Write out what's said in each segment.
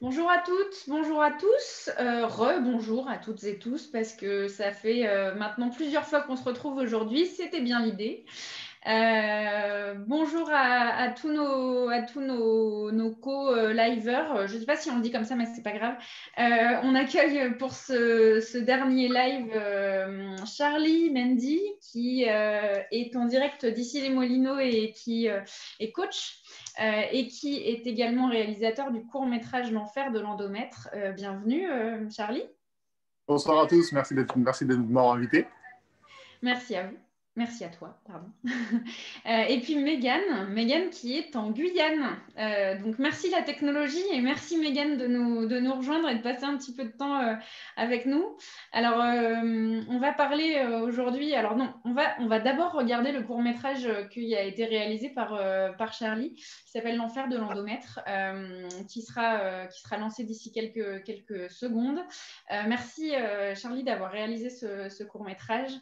Bonjour à toutes, bonjour à tous, rebonjour à toutes et tous parce que ça fait maintenant plusieurs fois qu'on se retrouve aujourd'hui, c'était bien l'idée. Bonjour à tous nos co-liveurs, je ne sais pas si on le dit comme ça mais c'est pas grave. On accueille pour ce dernier live Charlie Mendy qui est en direct d'ici les Molinos et qui est coach. Et qui est également réalisateur du court-métrage L'Enfer de l'endomètre. Bienvenue, Charlie. Bonsoir à tous, merci de m'avoir invité. Merci à vous. Merci à toi, pardon. Et puis Mégane qui est en Guyane. Donc merci la technologie et merci Mégane de nous rejoindre et de passer un petit peu de temps avec nous. Alors on va parler aujourd'hui. Alors non, on va d'abord regarder le court-métrage qui a été réalisé par Charlie, qui s'appelle L'Enfer de l'endomètre, qui sera lancé d'ici quelques secondes. Merci Charlie d'avoir réalisé ce court-métrage.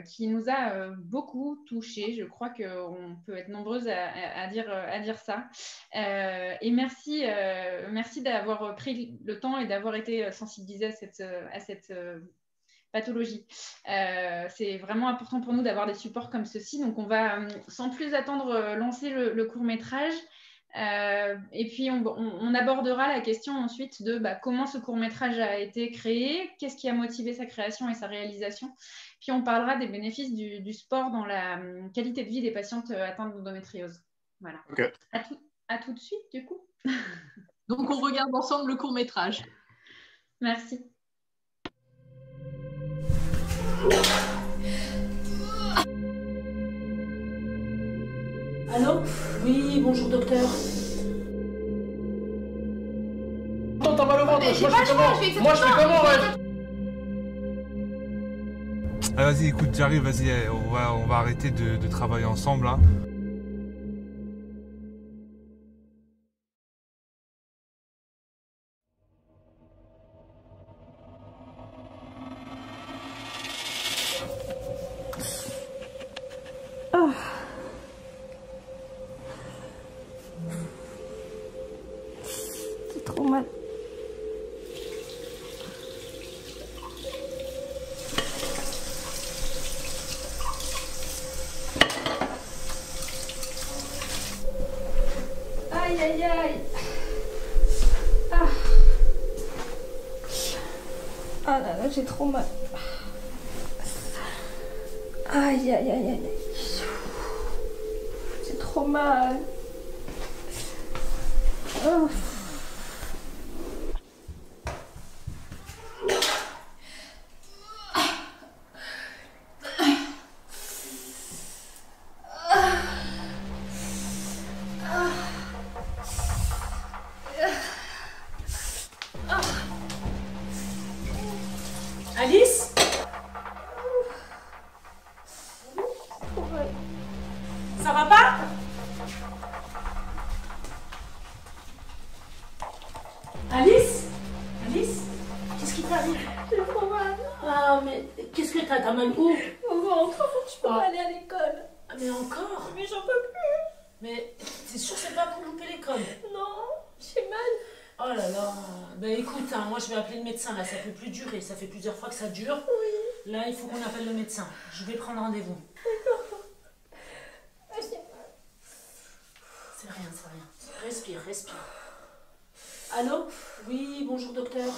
Qui nous a beaucoup touchés. Je crois qu'on peut être nombreuses à dire ça. Et merci d'avoir pris le temps et d'avoir été sensibilisée à cette pathologie. C'est vraiment important pour nous d'avoir des supports comme ceci. Donc, on va, sans plus attendre, lancer le court-métrage. Et puis on abordera la question ensuite de comment ce court-métrage a été créé, qu'est-ce qui a motivé sa création et sa réalisation. Puis on parlera des bénéfices du sport dans la qualité de vie des patientes atteintes d'endométriose. Voilà. Okay. À tout de suite du coup. Donc on regarde ensemble le court-métrage. Merci. Allô? Oui, bonjour docteur. Non, t'as mal au ventre, moi je fais comment? Moi je fais comment, ouais? Ah, vas-y, écoute, j'arrive, vas-y, on va arrêter de travailler ensemble, hein. Oh. C'est trop mal. Aïe, aïe, aïe. Ah. Ah là là, j'ai trop mal. Aïe, aïe, aïe, aïe. J'ai trop mal. Oh. Alice? Ça va pas? Alice? Alice? Qu'est-ce qui t'arrive? J'ai trop mal. Ah mais qu'est-ce que t'as mal où? Au ventre, je peux pas aller à l'école. Ah, mais encore? Mais j'en peux plus. Mais t'es sûre que c'est pas pour louper l'école? Non, j'ai mal. Oh là là. Ben écoute, hein, moi je vais appeler le médecin là, ça peut plus durer, ça fait plusieurs fois que ça dure. Oui. Là il faut qu'on appelle le médecin. Je vais prendre rendez-vous. D'accord. J'ai mal. C'est rien, c'est rien. Respire, respire. Allô? Oui, bonjour docteur.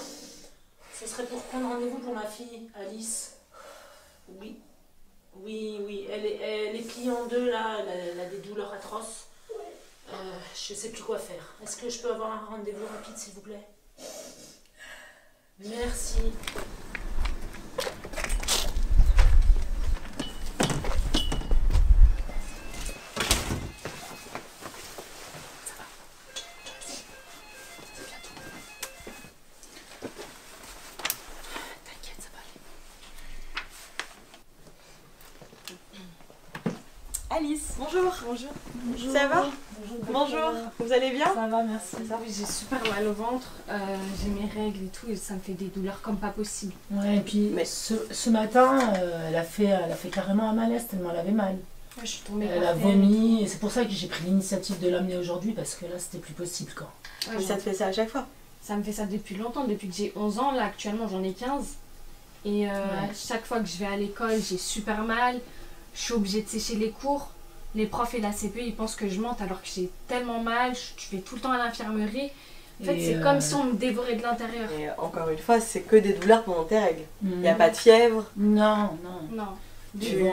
Ce serait pour prendre rendez-vous pour ma fille, Alice. Oui. Oui, elle est pliée en deux là, elle a des douleurs atroces. Je sais plus quoi faire. Est-ce que je peux avoir un rendez-vous rapide s'il vous plaît? Merci. Alice, bonjour. Bonjour. Bonjour. Ça va? Bonjour. Vous allez bien? Ça va, merci. Oui, j'ai super mal au ventre, j'ai mes règles et tout, et ça me fait des douleurs comme pas possible. Ouais, et puis ce matin, elle a fait carrément un malaise tellement elle avait mal. Ouais, je suis tombée Elle par a terre. vomi et c'est pour ça que j'ai pris l'initiative de l'amener aujourd'hui parce que là c'était plus possible quoi. Ouais, Mais ça te fait ça à chaque fois? Ça me fait ça depuis longtemps, depuis que j'ai 11 ans. Là, actuellement, j'en ai 15. Et chaque fois que je vais à l'école, j'ai super mal. Je suis obligée de sécher les cours. Les profs et la CPE, ils pensent que je mente alors que j'ai tellement mal. Je vais tout le temps à l'infirmerie. En fait, c'est comme si on me dévorait de l'intérieur. Et encore une fois, c'est que des douleurs pendant tes règles. Il Mmh. n'y a pas de fièvre. Non. Non. Bon.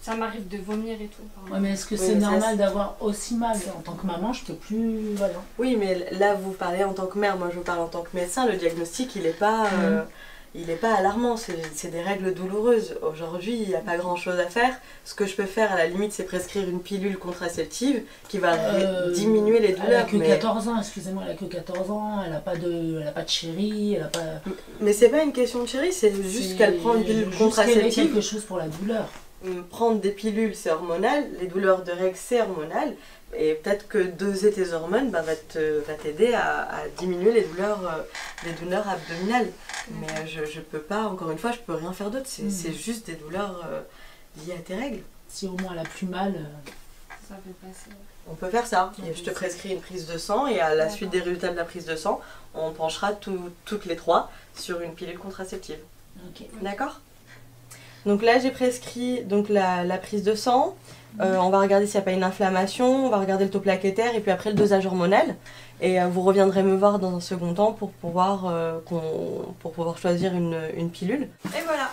Ça m'arrive de vomir et tout. Ouais, mais est-ce que Oui, c'est mais ça, normal c'est- d'avoir aussi mal? En tant que maman, je peux plus. Voilà. Oui, mais là, vous parlez en tant que mère, moi je vous parle en tant que médecin. Le diagnostic, il n'est pas, alarmant. C'est des règles douloureuses. Aujourd'hui, il n'y a pas grand-chose à faire. Ce que je peux faire, à la limite, c'est prescrire une pilule contraceptive qui va diminuer les douleurs. Elle a que mais 14 ans, excusez-moi, elle a que 14 ans. Elle a pas de chérie, elle a pas. mais c'est pas une question de chérie, c'est juste qu'elle prend une pilule Juste qu'elle ait contraceptive. quelque chose pour la douleur. Prendre des pilules, c'est hormonal. Les douleurs de règles, c'est hormonal. Et peut-être que doser tes hormones va t'aider à diminuer les douleurs abdominales. Mais je peux pas, encore une fois, je peux rien faire d'autre. C'est juste des douleurs liées à tes règles. Si au moins elle a plus mal. Ça fait passer. On peut faire ça. Et je te prescris une prise de sang et à la suite des résultats de la prise de sang, on penchera toutes les trois sur une pilule contraceptive. Ok. D'accord? Donc là, j'ai prescrit donc, la prise de sang. On va regarder s'il n'y a pas une inflammation, on va regarder le taux plaquettaire et puis après le dosage hormonal. Et vous reviendrez me voir dans un second temps pour pouvoir choisir une pilule. Et voilà.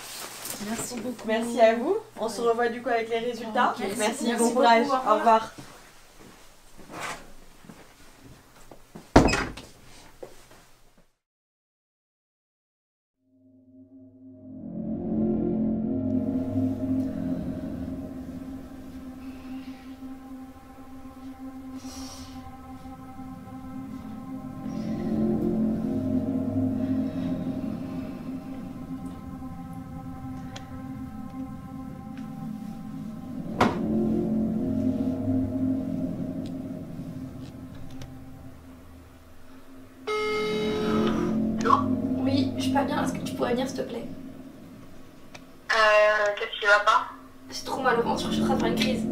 Merci beaucoup. Merci à vous. On se revoit du coup avec les résultats. Ok. Merci, Merci bon beaucoup, courage. au revoir. Au revoir. Oui, je suis pas bien. Est-ce que tu pourrais venir, s'il te plaît? Qu'est-ce qui va pas? J'ai trop mal au ventre, je suis en train de faire une crise.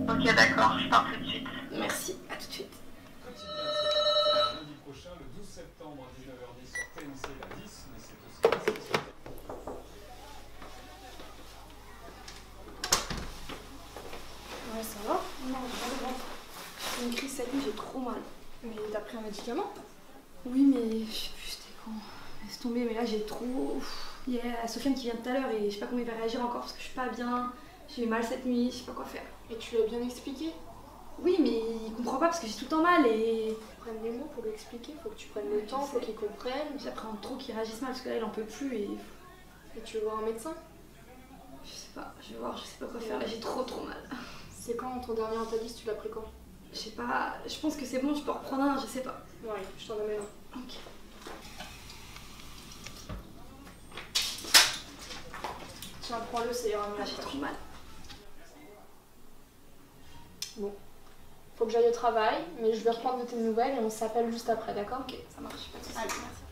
Ok, d'accord, je pars tout de suite. Merci, à tout de suite. Lundi prochain, le 12 septembre à 19h10 sur TMC la 10, mais c'est aussi la 6. Ouais, ça va? Non, j'ai mal au ventre. J'ai fait une crise cette nuit, j'ai trop mal. Mais t'as pris un médicament? Oui, mais je sais plus c'était quand. Laisse tomber, mais là j'ai trop. Il y a Sofiane qui vient tout à l'heure et je sais pas comment il va réagir encore parce que je suis pas bien. J'ai eu mal cette nuit, je sais pas quoi faire. Et tu lui as bien expliqué? Oui, mais il comprend pas parce que j'ai tout le temps mal et. Prenne les mots pour lui expliquer, faut que tu prennes le temps, faut qu'il comprenne. J'apprends trop qu'il réagisse mal parce que là il en peut plus et. Et tu veux voir un médecin? Je sais pas, je vais voir, je sais pas quoi faire, là j'ai trop mal. C'est quand ton dernier Antalis, tu l'as pris quand? Je sais pas, je pense que c'est bon, je peux en reprendre un, je sais pas. Ouais, je t'en amène un. Ok. Tiens, prends-le, ça ira mieux. Là j'ai trop mal. Bon. Faut que j'aille au travail, mais je vais reprendre de tes nouvelles et on s'appelle juste après, d'accord? Ok, ça marche, pas de soucis. Allez, merci.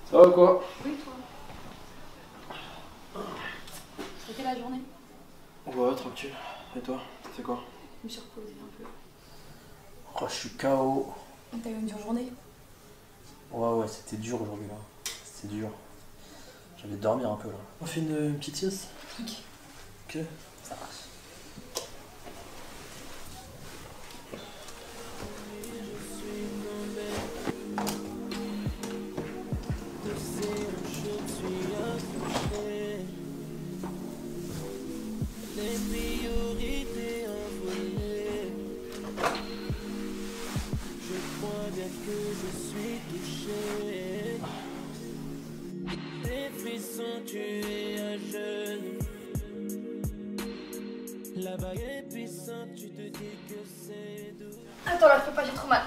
Ça va quoi? Oui, toi. C'était la journée. Ouais, tranquille. Et toi? C'est quoi? Je me suis reposée un peu. Oh, je suis KO. T'as eu une dure journée? Ouais, c'était dur aujourd'hui là. C'était dur. J'allais dormir un peu là. On fait une petite sieste? Ok. Ok, ça marche. Attends, là, je peux pas, j'ai trop mal.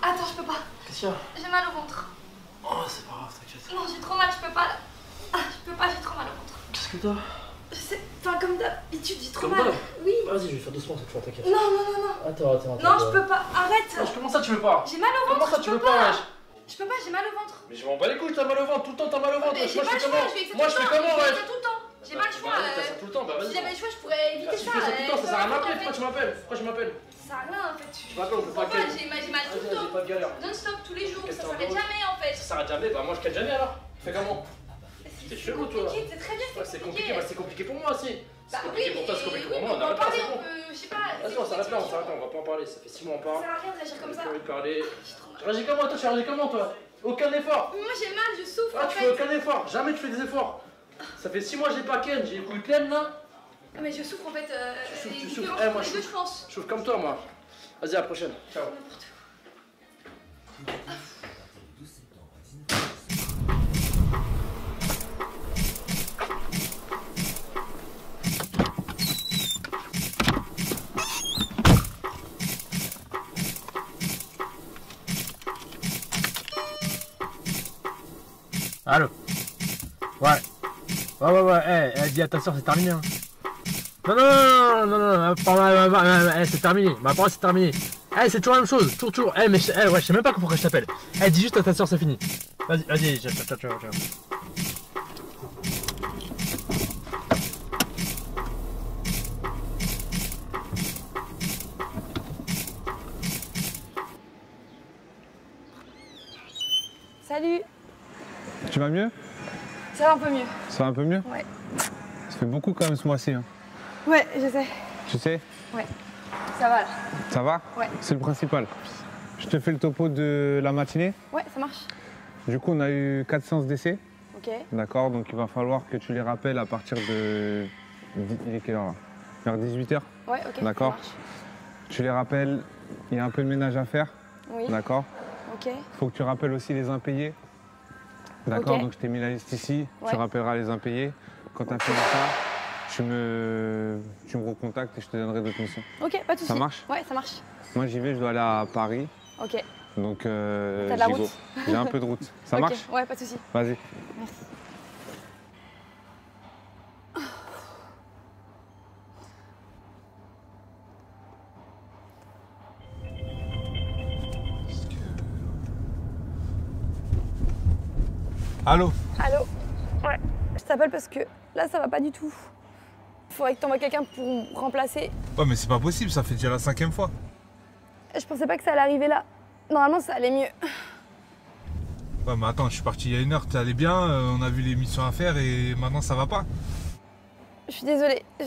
Attends, je peux pas. Qu'est-ce qu'il y a? J'ai mal au ventre. Oh, c'est pas grave, t'inquiète. Non, j'ai trop mal, je peux pas. Là. Ah, je peux pas, j'ai trop mal au ventre. Qu'est-ce que t'as? Je sais, enfin, comme d'habitude, j'ai trop Comme mal. d'hab? Oui. Vas-y, je vais faire doucement cette fois, t'inquiète. Non, non, non, non. Attends. Non, je peux pas. Arrête. Comment ça, tu veux pas? J'ai mal au ventre. Comment ça, tu veux pas, wesh? Je peux pas, j'ai mal au ventre. Mais je m'en bats les couilles, t'as mal au ventre, tout le temps t'as mal au ventre. Mais j'ai pas le choix, je fais ça Moi, je fais comment, ouais? wesh? Tout le temps. J'ai pas le choix. T'as ça tout le temps, bah vas-y. Si j'avais le choix, je pourrais éviter Tu ça. fais ça tout le temps, ça sert à rien de m'appeler. Pourquoi tu m'appelles? Pourquoi tu m'appelles? Ça sert à rien en fait. Tu m'appelles, on peut pas ken. J'ai mal tout le Vas-y, temps. pas de galère. Non-stop, tous les jours. Qu'est-ce Ça que s'arrête t'en jamais en fait. Ça s'arrête jamais, bah moi je ken jamais alors. Fais comment? T'es chelou toi là. C'est très bien, c'est compliqué. Bah c'est compliqué pour moi aussi. C'est Bah compliqué oui, pour toi, c'est compliqué pour oui, moi. On on va arrête là, parler, c'est bon. je sais pas. Vas-y, on s'arrête là, on va pas en parler. Ça fait 6 mois on parle. Ça sert à rien de réagir comme ça. J'ai envie de parler. Tu réagis comment toi? Tu réagis comment toi? Aucun effort. Moi j'ai mal, je souffre. Ah, tu fais aucun effort. Jamais tu fais des efforts. Ça fait 6 mois j'ai pas ken. J'ai écouté pleine là. Mais je souffre en fait. Tu souffres. Eh, moi je je pense. Je souffre comme toi moi. Vas-y, à la prochaine. Ciao. Allô? Ouais, dis à ta soeur, c'est terminé. Hein. Non, c'est terminé. Ma parole, c'est terminé. C'est toujours la même chose, toujours. Mais je sais même pas pourquoi je t'appelle. Dis juste à ta soeur, c'est fini. Vas-y, ciao. Salut. Tu vas mieux? Ça va un peu mieux. Ça va un peu mieux? Ouais. Ça fait beaucoup quand même ce mois-ci. Hein. Ouais, je sais. Tu sais? Ouais. Ça va là. Ça va? Ouais. C'est le principal. Je te fais le topo de la matinée. Ouais, ça marche. Du coup, on a eu 4 séances d'essai. Ok. D'accord, donc il va falloir que tu les rappelles à partir de... Il est quelle heure là? Vers 18h. Ouais, ok. D'accord. Tu les rappelles, il y a un peu de ménage à faire. Oui. D'accord. Ok. Faut que tu rappelles aussi les impayés. D'accord, Ok. donc je t'ai mis la liste ici. Ouais. Tu rappelleras les impayés. Quand tu as fini ça, tu me recontactes et je te donnerai d'autres missions. Ok, pas de soucis. Ça marche? Ouais, ça marche. Moi j'y vais, je dois aller à Paris. Ok. Donc T'as de la j'y route? go. J'ai un peu de route. Ça Ok. marche? Ouais, pas de soucis. Vas-y. Merci. Allô? Allô? Ouais, je t'appelle parce que là ça va pas du tout. Faudrait que t'envoies quelqu'un pour me remplacer. Ouais, mais c'est pas possible, ça fait déjà la 5e fois. Je pensais pas que ça allait arriver là. Normalement ça allait mieux. Ouais, mais attends, je suis parti il y a 1 heure, t'allais bien, on a vu les missions à faire et maintenant ça va pas. Je suis désolée, je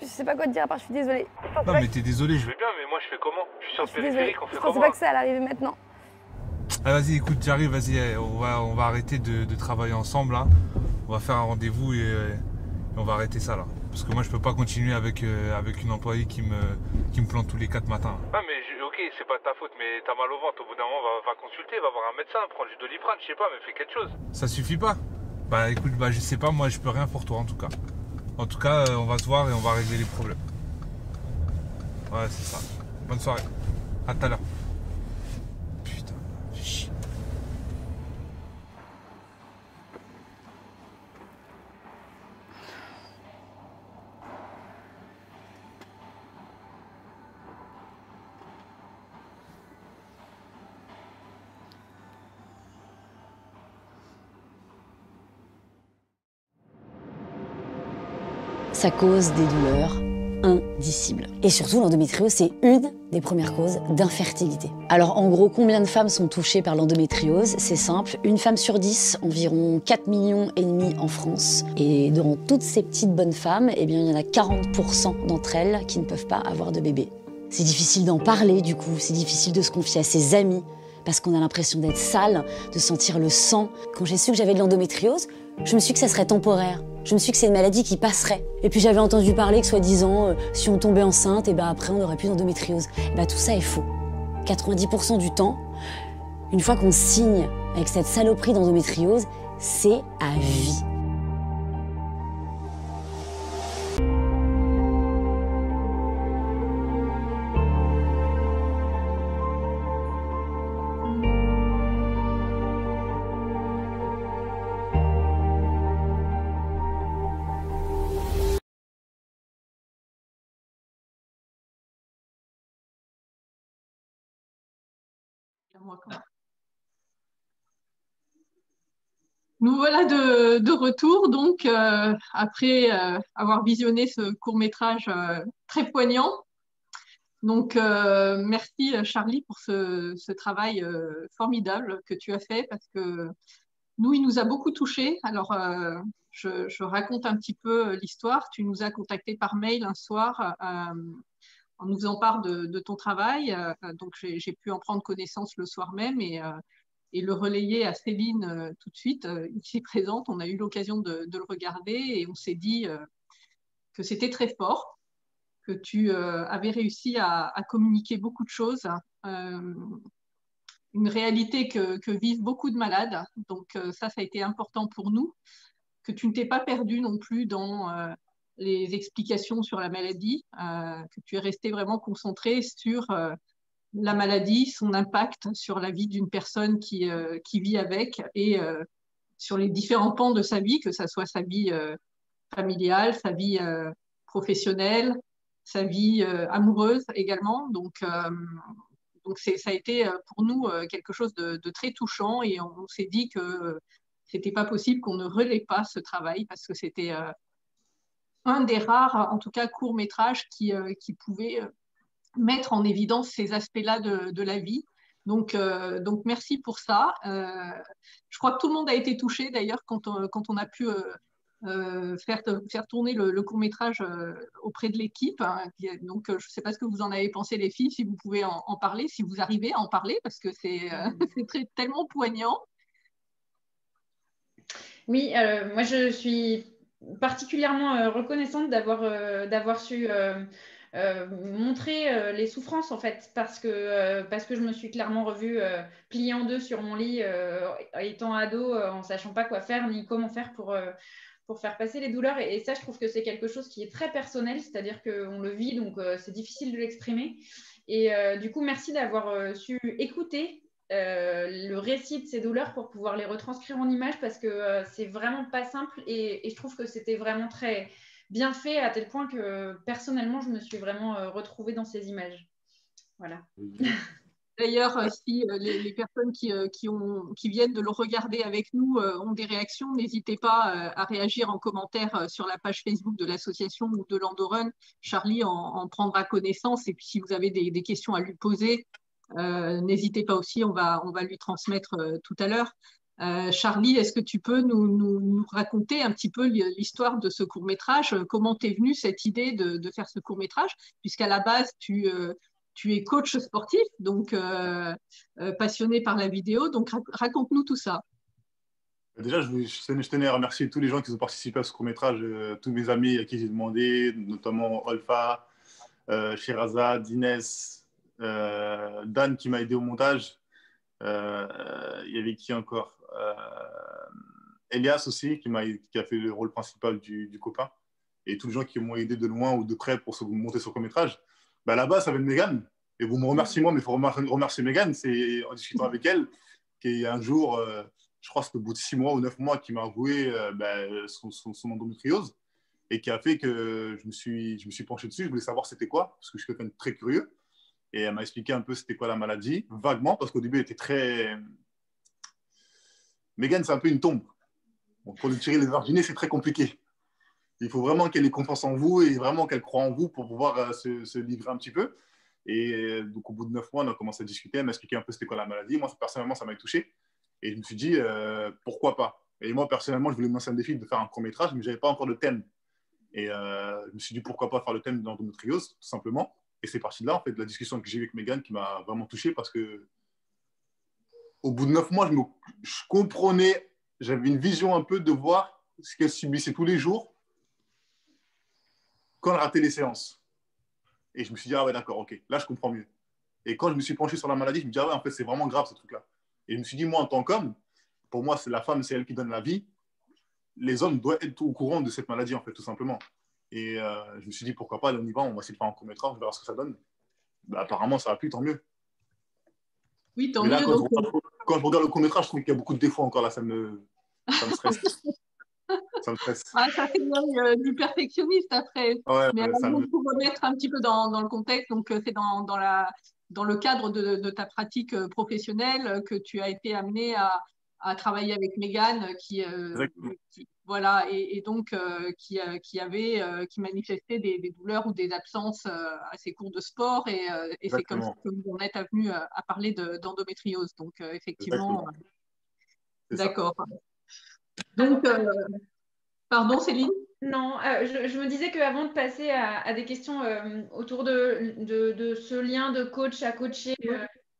sais pas quoi te dire à part je suis désolée. Non, mais t'es désolé, je vais bien, mais moi je fais comment? Je suis sur le Je suis désolée. périphérique, on fait Je pensais comment? pas que ça allait arriver maintenant. Ah, vas-y, écoute, j'arrive, vas-y, on va arrêter de travailler ensemble là. On va faire un rendez-vous et on va arrêter ça là. Parce que moi je peux pas continuer avec une employée qui me plante tous les 4 matins. Ah mais ok, c'est pas ta faute, mais t'as mal au ventre, au bout d'un moment va consulter, va voir un médecin, prendre du Doliprane, je sais pas, mais fais quelque chose. Ça suffit pas? Bah écoute, je sais pas, moi je peux rien pour toi en tout cas. En tout cas, on va se voir et on va régler les problèmes. Ouais, c'est ça. Bonne soirée. À tout à l'heure. Putain, fais chier. Ça cause des douleurs indicibles. Et surtout, l'endométriose, c'est une des premières causes d'infertilité. Alors en gros, combien de femmes sont touchées par l'endométriose? C'est simple, une femme sur 10, environ 4,5 millions en France. Et dans toutes ces petites bonnes femmes, eh bien, il y en a 40% d'entre elles qui ne peuvent pas avoir de bébé. C'est difficile d'en parler du coup, c'est difficile de se confier à ses amis, parce qu'on a l'impression d'être sale, de sentir le sang. Quand j'ai su que j'avais de l'endométriose, je me suis dit que ça serait temporaire. Je me suis dit que c'est une maladie qui passerait. Et puis j'avais entendu parler que soi-disant, si on tombait enceinte, et ben après on n'aurait plus d'endométriose. Tout ça est faux. 90% du temps, une fois qu'on signe avec cette saloperie d'endométriose, c'est à vie. À moi, quand même. Nous voilà de retour, donc, après avoir visionné ce court-métrage très poignant. Donc, merci Charlie pour ce travail formidable que tu as fait, parce que nous, il nous a beaucoup touchés. Alors, je raconte un petit peu l'histoire. Tu nous as contactés par mail un soir en nous faisant part de ton travail. Donc, j'ai pu en prendre connaissance le soir même et le relayer à Céline tout de suite, ici présente. On a eu l'occasion de le regarder et on s'est dit que c'était très fort, que tu avais réussi à communiquer beaucoup de choses, une réalité que vivent beaucoup de malades. Donc ça a été important pour nous, que tu ne t'es pas perdu non plus dans les explications sur la maladie, que tu es resté vraiment concentré sur la maladie, son impact sur la vie d'une personne qui vit avec et sur les différents pans de sa vie, que ce soit sa vie familiale, sa vie professionnelle, sa vie amoureuse également. Donc ça a été pour nous quelque chose de très touchant et on s'est dit que c'était pas possible qu'on ne relaie pas ce travail parce que c'était un des rares, en tout cas, courts-métrages qui pouvait mettre en évidence ces aspects-là de la vie. Donc merci pour ça. Je crois que tout le monde a été touché d'ailleurs quand on a pu faire tourner le court-métrage auprès de l'équipe. Hein. Donc je ne sais pas ce que vous en avez pensé les filles, si vous pouvez en parler, si vous arrivez à en parler, parce que c'est tellement poignant. Oui, moi je suis particulièrement reconnaissante d'avoir su montrer les souffrances en fait, parce que je me suis clairement revue pliée en deux sur mon lit étant ado, en sachant pas quoi faire ni comment faire pour faire passer les douleurs. Et ça, je trouve que c'est quelque chose qui est très personnel, c'est-à-dire qu'on le vit, donc c'est difficile de l'exprimer. Et du coup, merci d'avoir su écouter le récit de ces douleurs pour pouvoir les retranscrire en images, parce que c'est vraiment pas simple et je trouve que c'était vraiment très bien fait, à tel point que personnellement je me suis vraiment retrouvée dans ces images. Voilà. D'ailleurs, si les personnes qui viennent de le regarder avec nous ont des réactions, n'hésitez pas à réagir en commentaire sur la page Facebook de l'association ou de l'Andorun. Charlie en prendra connaissance, et puis si vous avez des questions à lui poser, n'hésitez pas aussi, on va lui transmettre tout à l'heure. Charlie, est-ce que tu peux nous raconter un petit peu l'histoire de ce court-métrage? Comment t'es venue cette idée de faire ce court-métrage? Puisqu'à la base, tu es coach sportif, donc passionné par la vidéo. Donc, raconte-nous tout ça. Déjà, je tenais à remercier tous les gens qui ont participé à ce court-métrage, tous mes amis à qui j'ai demandé, notamment Olfa, Sherazade, Inès, Dan qui m'a aidé au montage. Il y avait qui encore? Elias aussi, qui a fait le rôle principal du copain. Et tous les gens qui m'ont aidé de loin ou de près pour monter ce court-métrage. Bah, là-bas, ça vient de Mégane. Et vous me remerciez moi, mais il faut remercier Mégane. C'est en discutant avec elle qu'un jour, je crois que c'est au bout de 6 mois ou 9 mois, qui m'a avoué son endométriose et qui a fait que je me suis penché dessus. Je voulais savoir c'était quoi, parce que je suis quelqu'un de très curieux. Et elle m'a expliqué un peu c'était quoi la maladie, vaguement, parce qu'au début, elle était très... Mégane, c'est un peu une tombe. Bon, pour lui tirer les arginés, c'est très compliqué. Il faut vraiment qu'elle ait confiance en vous et vraiment qu'elle croit en vous pour pouvoir se livrer un petit peu. Et donc, au bout de 9 mois, on a commencé à discuter. Elle m'a expliqué un peu c'était quoi la maladie. Moi, personnellement, ça m'a touché. Et je me suis dit, pourquoi pas? Et moi, personnellement, je voulais me lancer un défi de faire un court-métrage, mais je n'avais pas encore de thème. Et je me suis dit, pourquoi pas faire le thème de l'endométriose, tout simplement. Et c'est parti de là, en fait, de la discussion que j'ai eue avec Mégane qui m'a vraiment touché, parce que au bout de 9 mois, je comprenais, j'avais une vision un peu de voir ce qu'elle subissait tous les jours quand elle ratait les séances. Et je me suis dit, ah ouais, d'accord, ok, là, je comprends mieux. Et quand je me suis penché sur la maladie, je me dis, ah ouais, en fait, c'est vraiment grave, ce truc-là. Et je me suis dit, moi, en tant qu'homme, pour moi, c'est la femme, c'est elle qui donne la vie. Les hommes doivent être au courant de cette maladie, en fait, tout simplement. Et je me suis dit, pourquoi pas, là, on y va, on va essayer de faire un court-métrage, on verra ce que ça donne. Bah, apparemment, ça a plu, tant mieux. Oui, tant mais là, mieux. Quand je regarde le court-métrage, je trouve qu'il y a beaucoup de défauts encore, là, ça me stresse. Ça me stresse. Ah, ça fait du perfectionniste après. Ouais, mais alors, pour remettre un petit peu dans le contexte, donc c'est dans dans le cadre de ta pratique professionnelle que tu as été amenée à travailler avec Mégane voilà, et donc qui manifestait des douleurs ou des absences à ses cours de sport et c'est comme ça que vous en êtes venu à parler d'endométriose. Donc effectivement, d'accord. Donc, pardon Céline? Non, je me disais qu'avant de passer à des questions autour de ce lien de coach à coacher,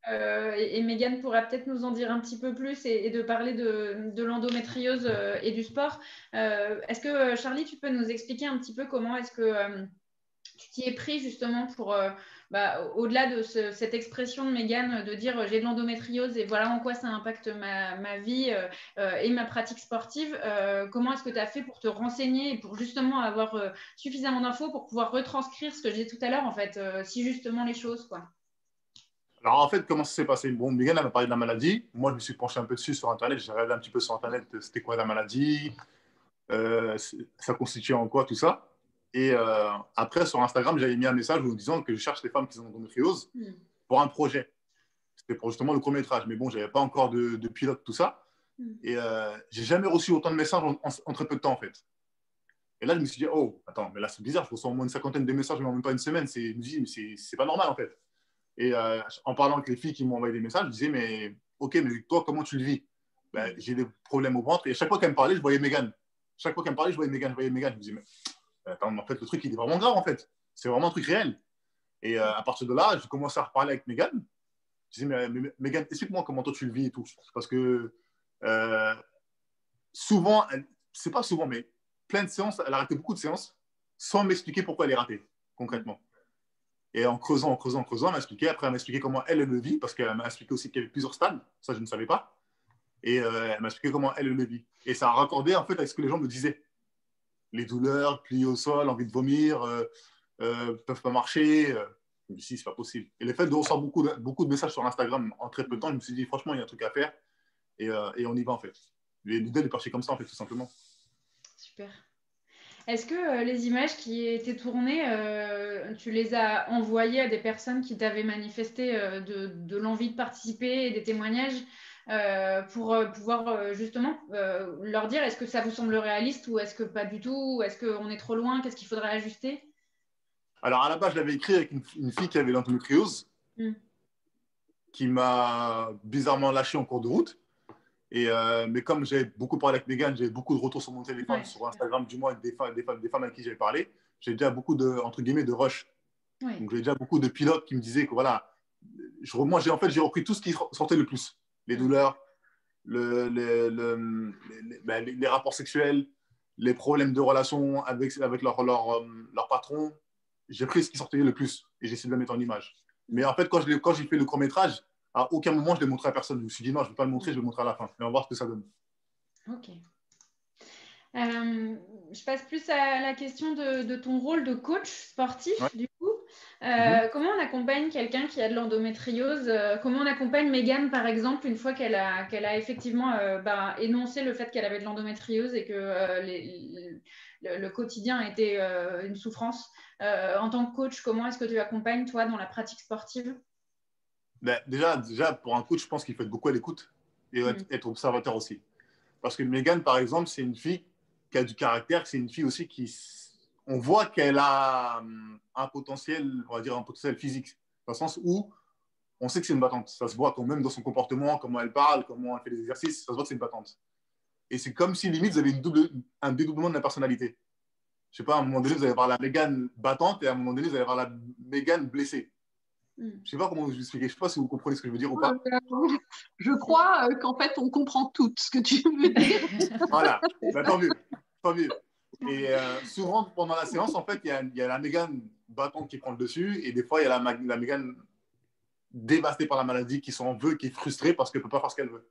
et Mégane pourra peut-être nous en dire un petit peu plus et de parler de l'endométriose et du sport. Est-ce que Charlie, tu peux nous expliquer un petit peu comment est-ce que tu t'y es pris justement pour, au-delà de cette expression de Mégane de dire j'ai de l'endométriose et voilà en quoi ça impacte ma vie et ma pratique sportive, comment est-ce que tu as fait pour te renseigner et pour justement avoir suffisamment d'infos pour pouvoir retranscrire ce que j'ai dit tout à l'heure, en fait, si justement les choses, quoi. Alors, en fait, comment ça s'est passé? Bon, Mégane, elle m'a parlé de la maladie. Moi, je me suis penché un peu dessus sur Internet. J'ai regardé un petit peu sur Internet c'était quoi la maladie, ça constituait en quoi, tout ça. Et après, sur Instagram, j'avais mis un message en disant que je cherche les femmes qui ont l'endométriose pour un projet. C'était pour justement le court-métrage. Mais bon, je n'avais pas encore de pilote, tout ça. Et j'ai jamais reçu autant de messages en très peu de temps, en fait. Et là, je me suis dit, oh, attends, mais là, c'est bizarre. Je reçois au moins une cinquantaine de messages, mais en même pas une semaine. Je me dis, mais c'est pas normal, en fait. Et en parlant avec les filles qui m'ont envoyé des messages, je disais, mais ok, mais toi, comment tu le vis? J'ai des problèmes au ventre. Et à chaque fois qu'elle me parlait, je voyais Mégane. Chaque fois qu'elle me parlait, je voyais Mégane. Je me disais, mais attends, en fait, le truc, il est vraiment grave, en fait. C'est vraiment un truc réel. Et à partir de là, j'ai commencé à reparler avec Mégane. Je disais, mais Mégane, explique-moi comment toi tu le vis et tout. Parce que souvent, c'est pas souvent, mais plein de séances, elle a raté beaucoup de séances sans m'expliquer pourquoi elle est ratée, concrètement. Et en creusant, elle m'a expliqué. Après, elle m'a expliqué comment elle le vit, parce qu'elle m'a expliqué aussi qu'il y avait plusieurs stades. Ça, je ne savais pas. Et elle m'a expliqué comment elle le vit. Et ça a raccordé, en fait, avec ce que les gens me disaient. Les douleurs, pliées au sol, envie de vomir, peuvent pas marcher. Je me suis dit, c'est pas possible. Et le fait de recevoir beaucoup de messages sur Instagram en très peu de temps, je me suis dit, franchement, il y a un truc à faire. Et on y va, en fait. L'idée est partie comme ça, en fait, tout simplement. Super. Est-ce que les images qui étaient tournées, tu les as envoyées à des personnes qui t'avaient manifesté de l'envie de participer et des témoignages pour pouvoir justement leur dire est-ce que ça vous semble réaliste ou est-ce que pas du tout? Est-ce qu'on est trop loin? Qu'est-ce qu'il faudrait ajuster? Alors, à la base, je l'avais écrit avec une fille qui avait l'endométriose, qui m'a bizarrement lâché en cours de route. Mais comme j'avais beaucoup parlé avec Mégane, j'avais beaucoup de retours sur mon téléphone, sur Instagram, du moins, des femmes avec qui j'avais parlé. J'ai déjà beaucoup de, entre guillemets, de rush. Donc, j'ai déjà beaucoup de pilotes qui me disaient que voilà, moi, j'ai repris tout ce qui sortait le plus. Les douleurs, les rapports sexuels, les problèmes de relation avec leur patron. J'ai pris ce qui sortait le plus et j'ai essayé de le mettre en image. Mais en fait, quand j'ai fait le court-métrage, à aucun moment je l'ai montré à personne. Je me suis dit non, je ne vais pas le montrer, je vais le montrer à la fin. Et on va voir ce que ça donne. Ok. Je passe plus à la question de ton rôle de coach sportif, du coup. Comment on accompagne quelqu'un qui a de l'endométriose? Comment on accompagne Mégane, par exemple, une fois qu'elle a effectivement énoncé le fait qu'elle avait de l'endométriose et que le quotidien a été une souffrance? En tant que coach, comment est-ce que tu accompagnes, toi, dans la pratique sportive? Déjà, pour un coach, je pense qu'il faut être beaucoup à l'écoute et être observateur aussi. Parce que Mégane, par exemple, c'est une fille qui a du caractère, c'est une fille aussi on voit qu'elle a un potentiel, on va dire un potentiel physique, dans le sens où on sait que c'est une battante. Ça se voit quand même dans son comportement, comment elle parle, comment elle fait des exercices, ça se voit que c'est une battante. Et c'est comme si limite vous avez un dédoublement de la personnalité. Je sais pas, à un moment donné, vous allez voir la Mégane battante et à un moment donné, vous allez voir la Mégane blessée. Je ne sais pas comment vous expliquer. Je ne sais pas si vous comprenez ce que je veux dire ou pas. Je crois qu'en fait, on comprend tout ce que tu veux dire. Voilà, tant mieux. Tant mieux. Et souvent, pendant la séance, en fait, il y a la Mégane battante qui prend le dessus et des fois, il y a la Mégane dévastée par la maladie qui s'en veut, qui est frustrée parce qu'elle ne peut pas faire ce qu'elle veut.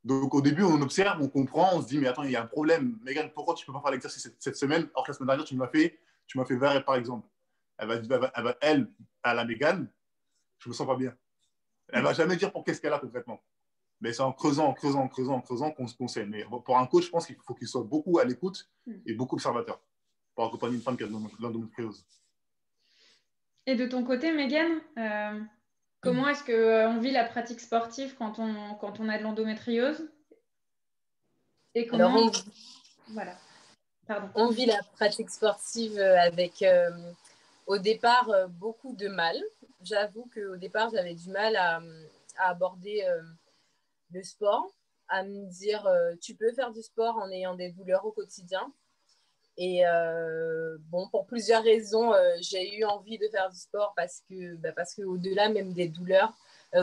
Donc, au début, on observe, on comprend, on se dit, mais attends, il y a un problème. Mégane, pourquoi tu ne peux pas faire l'exercice cette semaine alors que la semaine dernière, tu m'as fait verre, par exemple. Elle, à la Mégane, je me sens pas bien. Elle va jamais dire pour qu'est-ce qu'elle a concrètement. Mais c'est en creusant qu'on se conseille. Mais pour un coach, je pense qu'il faut qu'il soit beaucoup à l'écoute et beaucoup observateur pour accompagner une femme qui a de l'endométriose. Et de ton côté, Mégane, Comment est-ce qu'on vit la pratique sportive quand on a de l'endométriose? Et comment... Alors, Voilà. Pardon. On vit la pratique sportive avec, au départ, beaucoup de mal. J'avoue qu'au départ, j'avais du mal à aborder le sport, à me dire tu peux faire du sport en ayant des douleurs au quotidien. Et bon, pour plusieurs raisons, j'ai eu envie de faire du sport parce que au-delà même des douleurs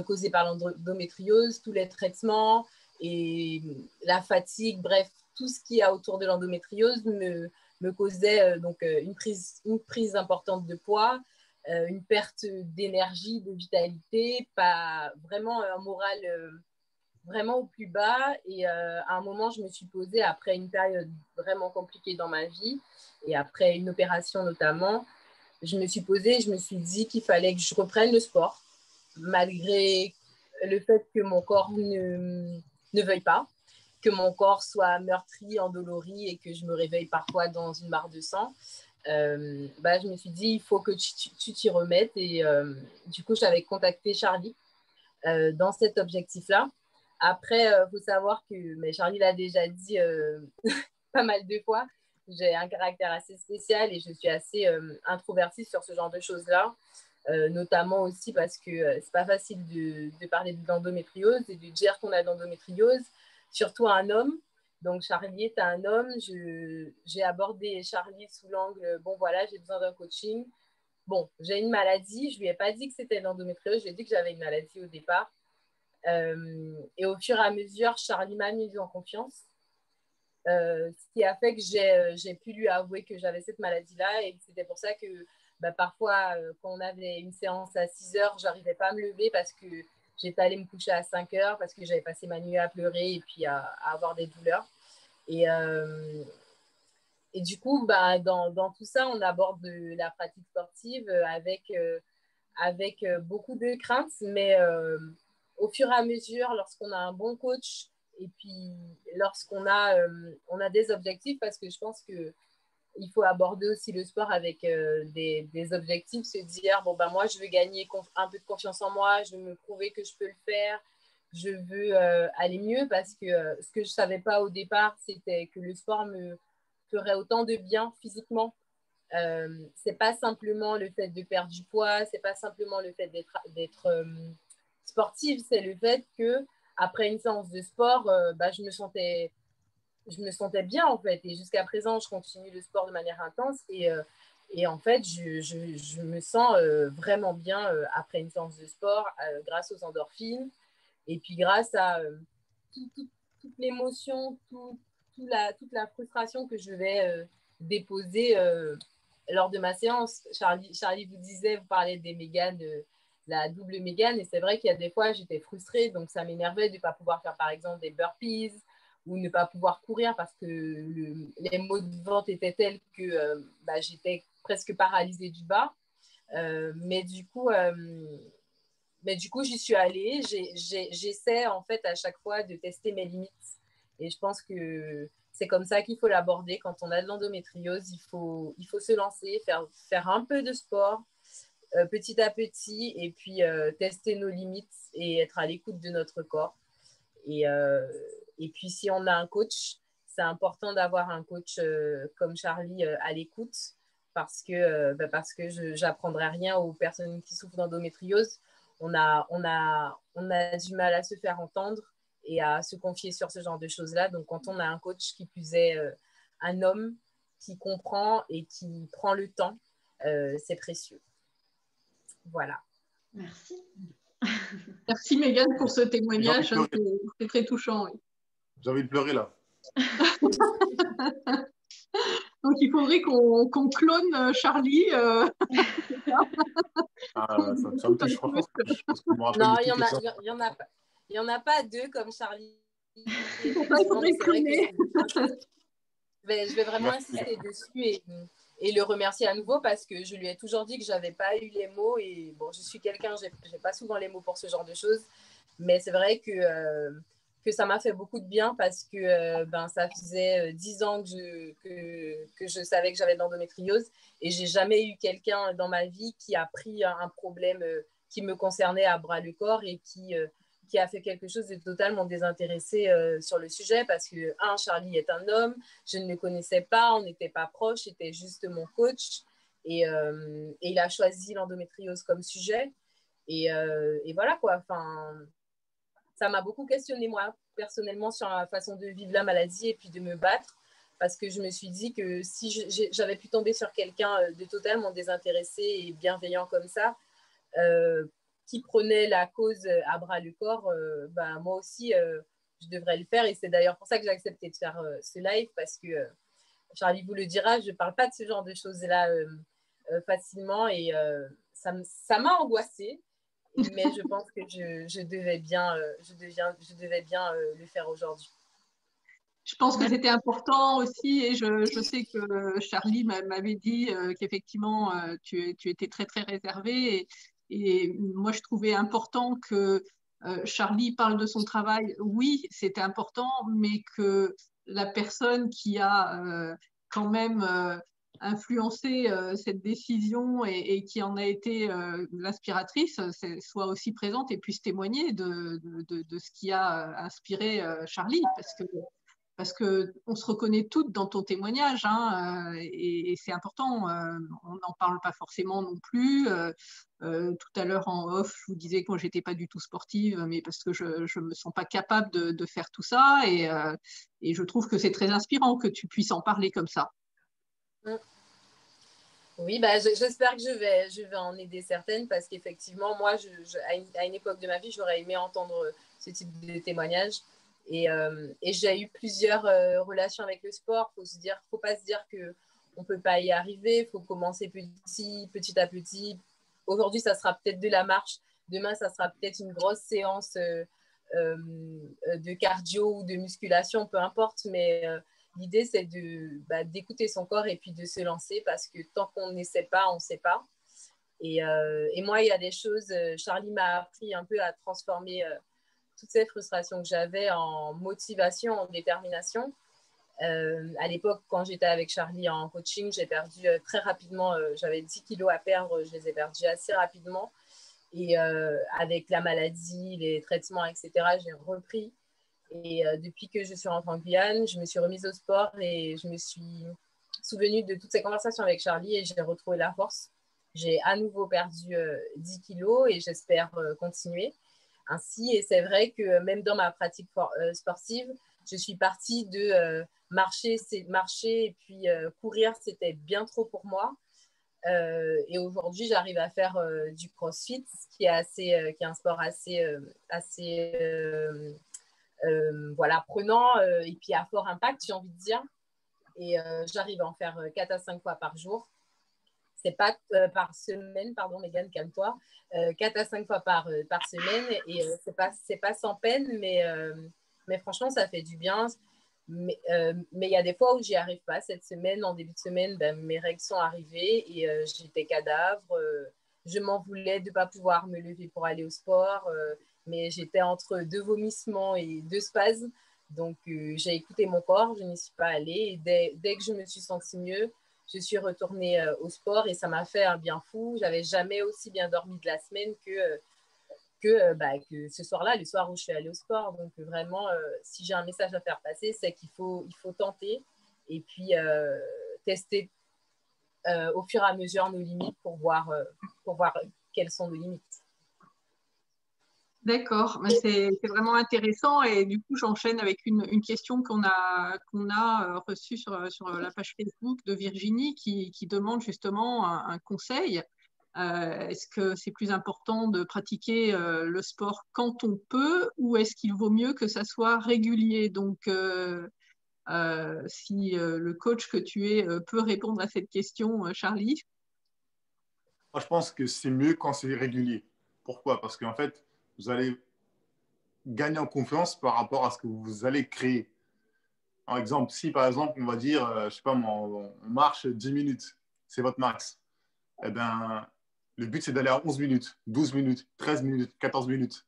causées par l'endométriose, tous les traitements et la fatigue, bref, tout ce qu'il y a autour de l'endométriose me causait donc une prise importante de poids, une perte d'énergie, de vitalité, pas vraiment un moral vraiment au plus bas. Et à un moment, je me suis posée, après une période vraiment compliquée dans ma vie, et après une opération notamment, je me suis posée et je me suis dit qu'il fallait que je reprenne le sport, malgré le fait que mon corps ne veuille pas, que mon corps soit meurtri, endolori et que je me réveille parfois dans une mare de sang. Je me suis dit, il faut que tu t'y remettes. Et du coup, j'avais contacté Charlie dans cet objectif-là. Après, il faut savoir que, mais Charlie l'a déjà dit pas mal de fois, j'ai un caractère assez spécial et je suis assez introvertie sur ce genre de choses-là, notamment aussi parce que c'est pas facile de parler d'endométriose et de dire qu'on a de l'endométriose, surtout à un homme. Donc Charlie est un homme, j'ai abordé Charlie sous l'angle, bon voilà, j'ai besoin d'un coaching. Bon, j'ai une maladie, je lui ai pas dit que c'était l'endométriose, je lui ai dit que j'avais une maladie au départ. Et au fur et à mesure, Charlie m'a mis en confiance, ce qui a fait que j'ai pu lui avouer que j'avais cette maladie-là. Et c'était pour ça que parfois, quand on avait une séance à 6 heures, je n'arrivais pas à me lever parce que j'étais allée me coucher à 5 heures, parce que j'avais passé ma nuit à pleurer et puis à avoir des douleurs. Et du coup, dans tout ça, on aborde la pratique sportive avec beaucoup de craintes, mais au fur et à mesure, lorsqu'on a un bon coach et puis lorsqu'on a des objectifs, parce que je pense qu'il faut aborder aussi le sport avec des objectifs, se dire, moi, je veux gagner un peu de confiance en moi, je veux me prouver que je peux le faire, je veux aller mieux, parce que ce que je ne savais pas au départ, c'était que le sport me ferait autant de bien physiquement. C'est pas simplement le fait de perdre du poids, c'est pas simplement le fait d'être sportive, c'est le fait que après une séance de sport, je me sentais bien en fait, et jusqu'à présent je continue le sport de manière intense et en fait je me sens vraiment bien après une séance de sport grâce aux endorphines et puis grâce à toute l'émotion, toute la frustration que je vais déposer lors de ma séance. Charlie vous disait, vous parlez des Mégane, la double Mégane, et c'est vrai qu'il y a des fois j'étais frustrée, donc ça m'énervait de ne pas pouvoir faire par exemple des burpees ou ne pas pouvoir courir parce que les maux de ventre étaient tels que j'étais presque paralysée du bas. Mais du coup, j'y suis allée. J'essaie en fait à chaque fois de tester mes limites. Et je pense que c'est comme ça qu'il faut l'aborder. Quand on a de l'endométriose, il faut se lancer, faire un peu de sport petit à petit et puis tester nos limites et être à l'écoute de notre corps. Et puis, si on a un coach, c'est important d'avoir un coach comme Charlie à l'écoute parce que je n'apprendrai rien aux personnes qui souffrent d'endométriose. On a du mal à se faire entendre et à se confier sur ce genre de choses-là. Donc, quand on a un coach qui plus est un homme qui comprend et qui prend le temps, c'est précieux. Voilà. Merci. Merci Mégane pour ce témoignage, c'est très touchant. Oui. J'ai envie de pleurer là. Donc il faudrait qu'on clone Charlie. Ça me touche franchement. Non, il n'y en a pas deux comme Charlie. Je vais vraiment insister dessus et le remercier à nouveau parce que je lui ai toujours dit que je n'avais pas eu les mots. Et bon, je suis quelqu'un, je n'ai pas souvent les mots pour ce genre de choses. Mais c'est vrai que ça m'a fait beaucoup de bien parce que ça faisait 10 ans que je savais que j'avais de l'endométriose et j'ai jamais eu quelqu'un dans ma vie qui a pris un problème qui me concernait à bras le corps et qui a fait quelque chose de totalement désintéressé sur le sujet parce que, Charlie est un homme, je ne le connaissais pas, on n'était pas proches, c'était juste mon coach et il a choisi l'endométriose comme sujet et voilà quoi, enfin, ça m'a beaucoup questionné moi personnellement sur la façon de vivre la maladie et puis de me battre parce que je me suis dit que si j'avais pu tomber sur quelqu'un de totalement désintéressé et bienveillant comme ça, qui prenait la cause à bras le corps, moi aussi, je devrais le faire. Et c'est d'ailleurs pour ça que j'ai accepté de faire ce live parce que Charlie vous le dira, je ne parle pas de ce genre de choses-là facilement et ça m'a angoissée. Mais je pense que je devais bien le faire aujourd'hui. Je pense que c'était important aussi et je sais que Charlie m'avait dit qu'effectivement tu étais très très réservée et moi je trouvais important que Charlie parle de son travail. Oui, c'était important, mais que la personne qui a quand même influencé cette décision et qui en a été l'inspiratrice soit aussi présente et puisse témoigner de ce qui a inspiré Charlie parce que on se reconnaît toutes dans ton témoignage et c'est important, on n'en parle pas forcément non plus. Tout à l'heure en off, je vous disais que moi j'étais pas du tout sportive, mais parce que je me sens pas capable de faire tout ça et je trouve que c'est très inspirant que tu puisses en parler comme ça. Oui, j'espère que je vais en aider certaines parce qu'effectivement, moi, à une époque de ma vie, j'aurais aimé entendre ce type de témoignage. Et j'ai eu plusieurs relations avec le sport. Faut pas se dire qu'on ne peut pas y arriver. Il faut commencer petit à petit. Aujourd'hui, ça sera peut-être de la marche. Demain, ça sera peut-être une grosse séance de cardio ou de musculation, peu importe. Mais l'idée, c'est d'écouter son corps et puis de se lancer parce que tant qu'on n'essaie pas, on ne sait pas. Et moi, il y a des choses, Charlie m'a appris un peu à transformer toutes ces frustrations que j'avais en motivation, en détermination. À l'époque, quand j'étais avec Charlie en coaching, j'ai perdu très rapidement, j'avais 10 kilos à perdre, je les ai perdus assez rapidement. Et avec la maladie, les traitements, etc., j'ai repris. Et depuis que je suis rentrée en Guyane, je me suis remise au sport et je me suis souvenue de toutes ces conversations avec Charlie et j'ai retrouvé la force. J'ai à nouveau perdu 10 kilos et j'espère continuer ainsi. Et c'est vrai que même dans ma pratique sportive, je suis partie de marcher et puis courir, c'était bien trop pour moi. Et aujourd'hui, j'arrive à faire du crossfit, qui est un sport assez prenant et puis à fort impact, j'ai envie de dire. Et j'arrive à en faire 4 à 5 fois par jour. C'est pas par semaine, pardon Mégane, calme-toi, 4 à 5 fois par semaine et c'est pas sans peine, mais franchement, ça fait du bien. Mais il y a des fois où j'y arrive pas. Cette semaine, en début de semaine, mes règles sont arrivées et j'étais cadavre. Je m'en voulais de ne pas pouvoir me lever pour aller au sport, mais j'étais entre 2 vomissements et 2 spasmes. Donc, j'ai écouté mon corps, je n'y suis pas allée. Et dès que je me suis sentie mieux, je suis retournée au sport et ça m'a fait un bien fou. J'avais jamais aussi bien dormi de la semaine que ce soir-là, le soir où je suis allée au sport. Donc vraiment, si j'ai un message à faire passer, c'est qu'il faut tenter et puis tester au fur et à mesure nos limites pour voir quelles sont nos limites. D'accord, mais c'est vraiment intéressant et du coup j'enchaîne avec une question qu'on a reçue sur la page Facebook de Virginie qui demande justement un conseil. Est-ce que c'est plus important de pratiquer le sport quand on peut ou est-ce qu'il vaut mieux que ça soit régulier? Donc si le coach que tu es peut répondre à cette question, Charlie. Moi, je pense que c'est mieux quand c'est régulier. Pourquoi? Parce qu'en fait, vous allez gagner en confiance par rapport à ce que vous allez créer. Par exemple, si par exemple, on va dire, je sais pas, on marche 10 minutes, c'est votre max. Eh bien, le but, c'est d'aller à 11 minutes, 12 minutes, 13 minutes, 14 minutes.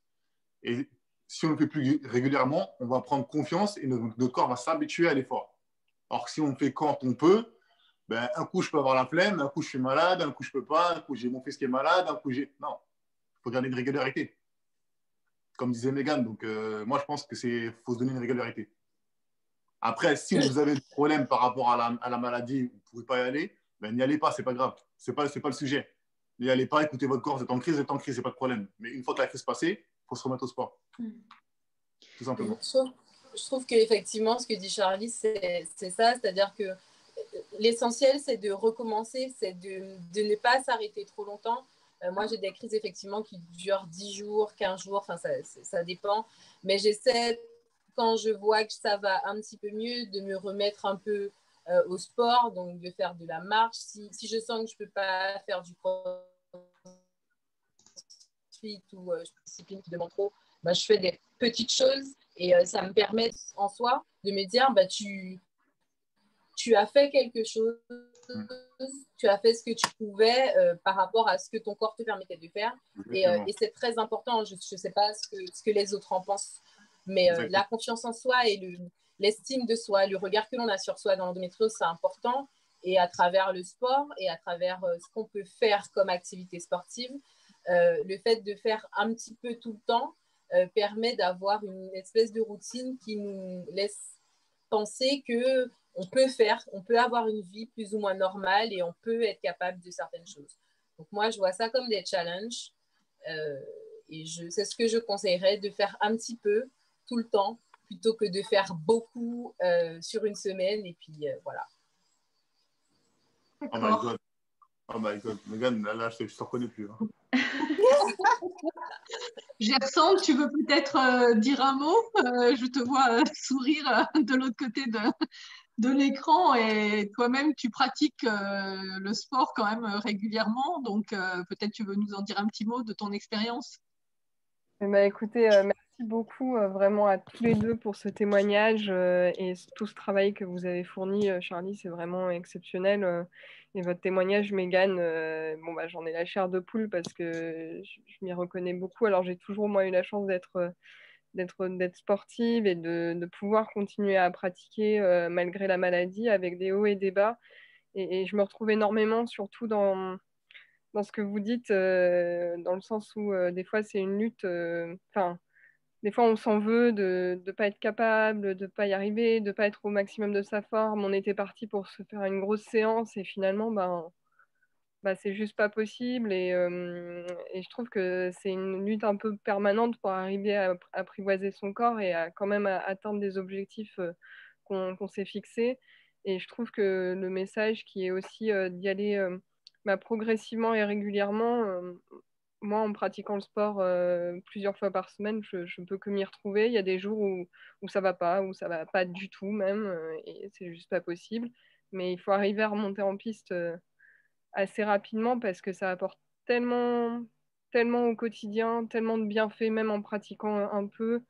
Et si on ne le fait plus régulièrement, on va prendre confiance et notre corps va s'habituer à l'effort. Alors que si on le fait quand on peut, un coup, je peux avoir la flemme, un coup, je suis malade, un coup, je ne peux pas, un coup, j'ai mon fils qui est malade, un coup, j'ai... Non. Il faut garder une régularité. Comme disait Mégane, donc moi je pense que faut se donner une régularité. Après, si vous avez des problèmes par rapport à la maladie, vous ne pouvez pas y aller, ben n'y allez pas, c'est pas grave. C'est pas le sujet. N'y allez pas, écoutez votre corps, vous êtes en crise, c'est pas de problème. Mais une fois que la crise est passée, il faut se remettre au sport. Tout simplement. Je trouve qu'effectivement, ce que dit Charlie, c'est ça, c'est-à-dire que l'essentiel, c'est de recommencer, c'est de ne pas s'arrêter trop longtemps. Moi, j'ai des crises effectivement qui durent 10 jours, 15 jours, enfin, ça dépend. Mais j'essaie, quand je vois que ça va un petit peu mieux, de me remettre un peu au sport, donc de faire de la marche. Si je sens que je ne peux pas faire du crossfit ou discipline qui demande trop, bah, je fais des petites choses et ça me permet en soi de me dire bah, tu as fait quelque chose, tu as fait ce que tu pouvais par rapport à ce que ton corps te permettait de faire. Et c'est très important. Je ne sais pas ce que les autres en pensent, mais la confiance en soi et l'estime de soi, le regard que l'on a sur soi dans l'endométriose, c'est important. Et à travers le sport et à travers ce qu'on peut faire comme activité sportive, le fait de faire un petit peu tout le temps permet d'avoir une espèce de routine qui nous laisse penser que on peut avoir une vie plus ou moins normale et on peut être capable de certaines choses. Donc moi, je vois ça comme des challenges et c'est ce que je conseillerais, de faire un petit peu tout le temps plutôt que de faire beaucoup sur une semaine et puis voilà. Oh my God. Oh my God. Mégane, là, je ne te reconnais plus. Hein. Gerson, tu veux peut-être dire un mot? Je te vois sourire de l'autre côté de l'écran et toi-même, tu pratiques le sport quand même régulièrement. Donc, peut-être tu veux nous en dire un petit mot de ton expérience. Bah, écoutez, merci beaucoup vraiment à tous les deux pour ce témoignage et tout ce travail que vous avez fourni, Charlie, c'est vraiment exceptionnel. Et votre témoignage, Mégane, bon, bah, j'en ai la chair de poule parce que je m'y reconnais beaucoup. Alors j'ai toujours moi eu la chance d'être sportive et de pouvoir continuer à pratiquer malgré la maladie avec des hauts et des bas. Et je me retrouve énormément, surtout dans ce que vous dites, dans le sens où des fois c'est une lutte, enfin, des fois on s'en veut de ne pas être capable, de ne pas y arriver, de ne pas être au maximum de sa forme. On était parti pour se faire une grosse séance et finalement, c'est juste pas possible. Et je trouve que c'est une lutte un peu permanente pour arriver à apprivoiser son corps et à quand même atteindre des objectifs qu'on s'est fixés. Et je trouve que le message qui est aussi d'y aller progressivement et régulièrement, moi en pratiquant le sport plusieurs fois par semaine, je peux que m'y retrouver. Il y a des jours où ça va pas, où ça va pas du tout même, et c'est juste pas possible. Mais il faut arriver à remonter en piste assez rapidement parce que ça apporte tellement, tellement au quotidien, tellement de bienfaits, même en pratiquant un peu.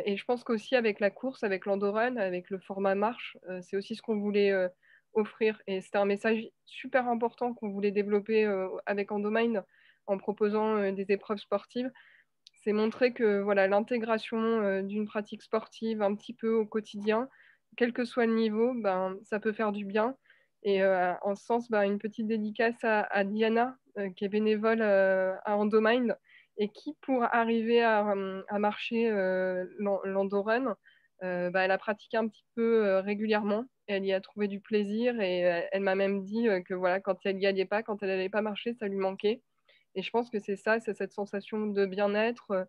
Et je pense qu'aussi avec la course, avec l'endorun, avec le format marche, c'est aussi ce qu'on voulait offrir. Et c'était un message super important qu'on voulait développer avec Endomind en proposant des épreuves sportives. C'est montrer que voilà, l'intégration d'une pratique sportive un petit peu au quotidien, quel que soit le niveau, ça peut faire du bien. Et en ce sens, une petite dédicace à Diana, qui est bénévole à Endomind et qui, pour arriver à marcher l'endorun, elle a pratiqué un petit peu régulièrement. Et elle y a trouvé du plaisir et elle m'a même dit que voilà, quand elle n'y allait pas, quand elle n'allait pas marcher, ça lui manquait. Et je pense que c'est ça, c'est cette sensation de bien-être,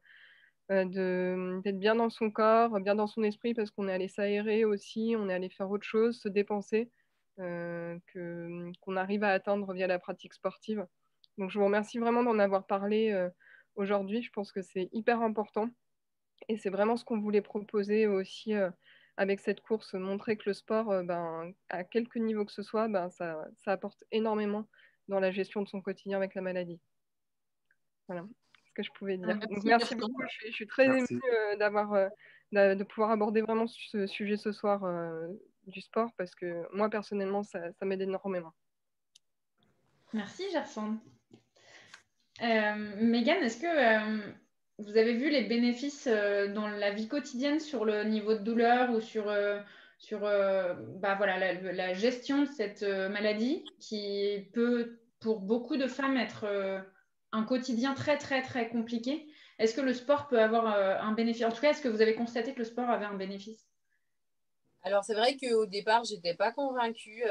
d'être bien dans son corps, bien dans son esprit, parce qu'on est allé s'aérer aussi, on est allé faire autre chose, se dépenser, qu'on arrive à atteindre via la pratique sportive. Donc je vous remercie vraiment d'en avoir parlé aujourd'hui. Je pense que c'est hyper important. Et c'est vraiment ce qu'on voulait proposer aussi avec cette course, montrer que le sport, à quelque niveau que ce soit, ça apporte énormément dans la gestion de son quotidien avec la maladie. Voilà ce que je pouvais dire. Donc, merci beaucoup. Je suis très émue de pouvoir aborder vraiment ce sujet ce soir du sport parce que moi, personnellement, ça m'aide énormément. Merci, Gerson. Mégane, est-ce que vous avez vu les bénéfices dans la vie quotidienne sur le niveau de douleur ou sur la gestion de cette maladie qui peut, pour beaucoup de femmes, être un quotidien très, très, très compliqué, est-ce que le sport peut avoir un bénéfice? En tout cas, est-ce que vous avez constaté que le sport avait un bénéfice? Alors, c'est vrai qu'au départ, je n'étais pas convaincue.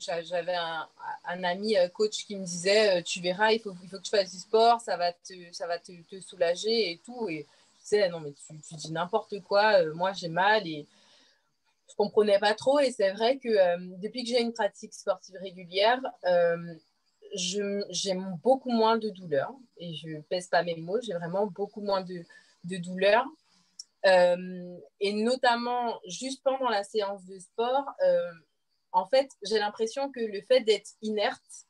J'avais un ami coach qui me disait tu verras, il faut que tu fasses du sport, ça va te soulager et tout. Et je disais non, mais tu dis n'importe quoi, moi j'ai mal et je ne comprenais pas trop. Et c'est vrai que depuis que j'ai une pratique sportive régulière, j'ai beaucoup moins de douleurs. Et je ne pèse pas mes mots, j'ai vraiment beaucoup moins de douleurs. Et notamment juste pendant la séance de sport, en fait, j'ai l'impression que le fait d'être inerte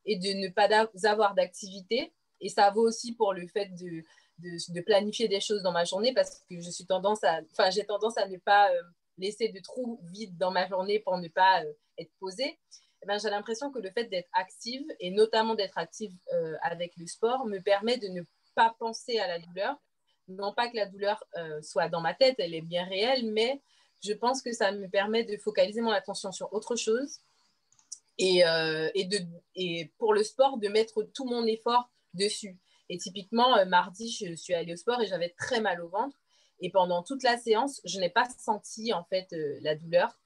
et de ne pas avoir d'activité, et ça vaut aussi pour le fait de planifier des choses dans ma journée, parce que j'ai tendance à ne pas laisser de trous vides dans ma journée pour ne pas être posée. Eh ben, j'ai l'impression que le fait d'être active, et notamment d'être active avec le sport, me permet de ne pas penser à la douleur. Non pas que la douleur soit dans ma tête, elle est bien réelle, mais je pense que ça me permet de focaliser mon attention sur autre chose et pour le sport, de mettre tout mon effort dessus. Et typiquement, mardi, je suis allée au sport et j'avais très mal au ventre. Et pendant toute la séance, je n'ai pas senti en fait la douleur.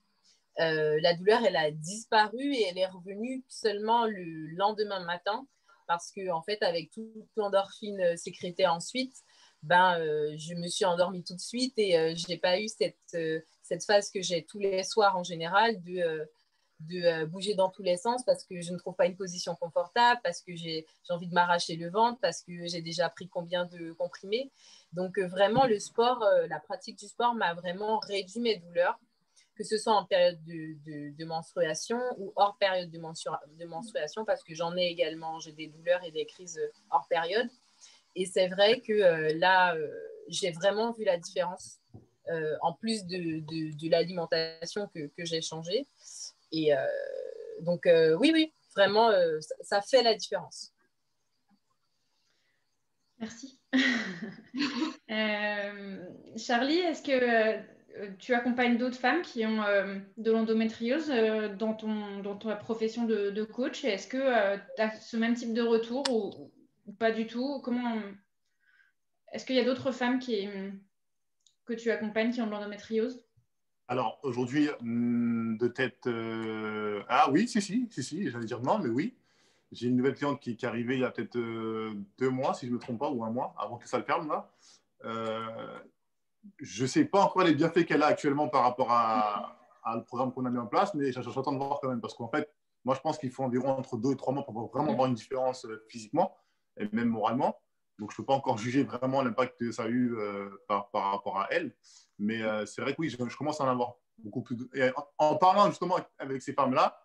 La douleur, elle a disparu et elle est revenue seulement le lendemain matin parce que en fait, avec toute l'endorphine sécrétée ensuite, je me suis endormie tout de suite et je n'ai pas eu cette phase que j'ai tous les soirs en général de bouger dans tous les sens parce que je ne trouve pas une position confortable, parce que j'ai envie de m'arracher le ventre, parce que j'ai déjà pris combien de comprimés. Donc vraiment, le sport, la pratique du sport m'a vraiment réduit mes douleurs, que ce soit en période de menstruation ou hors période de menstruation, parce que j'en ai également, j'ai des douleurs et des crises hors période. Et c'est vrai que là, j'ai vraiment vu la différence, en plus de l'alimentation que j'ai changée. Et donc, oui, vraiment, ça fait la différence. Merci. Charlie, est-ce que tu accompagnes d'autres femmes qui ont de l'endométriose dans ta profession de coach? Est-ce que tu as ce même type de retour ou pas du tout? Est-ce qu'il y a d'autres femmes que tu accompagnes qui ont de l'endométriose? Alors, aujourd'hui, de tête... Ah oui, si, j'allais dire non, mais oui. J'ai une nouvelle cliente qui est arrivée il y a peut-être 2 mois, si je ne me trompe pas, ou 1 mois, avant que ça le ferme, là. Je ne sais pas encore les bienfaits qu'elle a actuellement par rapport à le programme qu'on a mis en place, mais j'attends de voir quand même, parce qu'en fait, moi, je pense qu'il faut environ entre 2 et 3 mois pour vraiment voir une différence physiquement, et même moralement. Donc, je ne peux pas encore juger vraiment l'impact que ça a eu par rapport à elle. Mais c'est vrai que oui, je commence à en avoir beaucoup plus. Et en parlant justement avec ces femmes-là,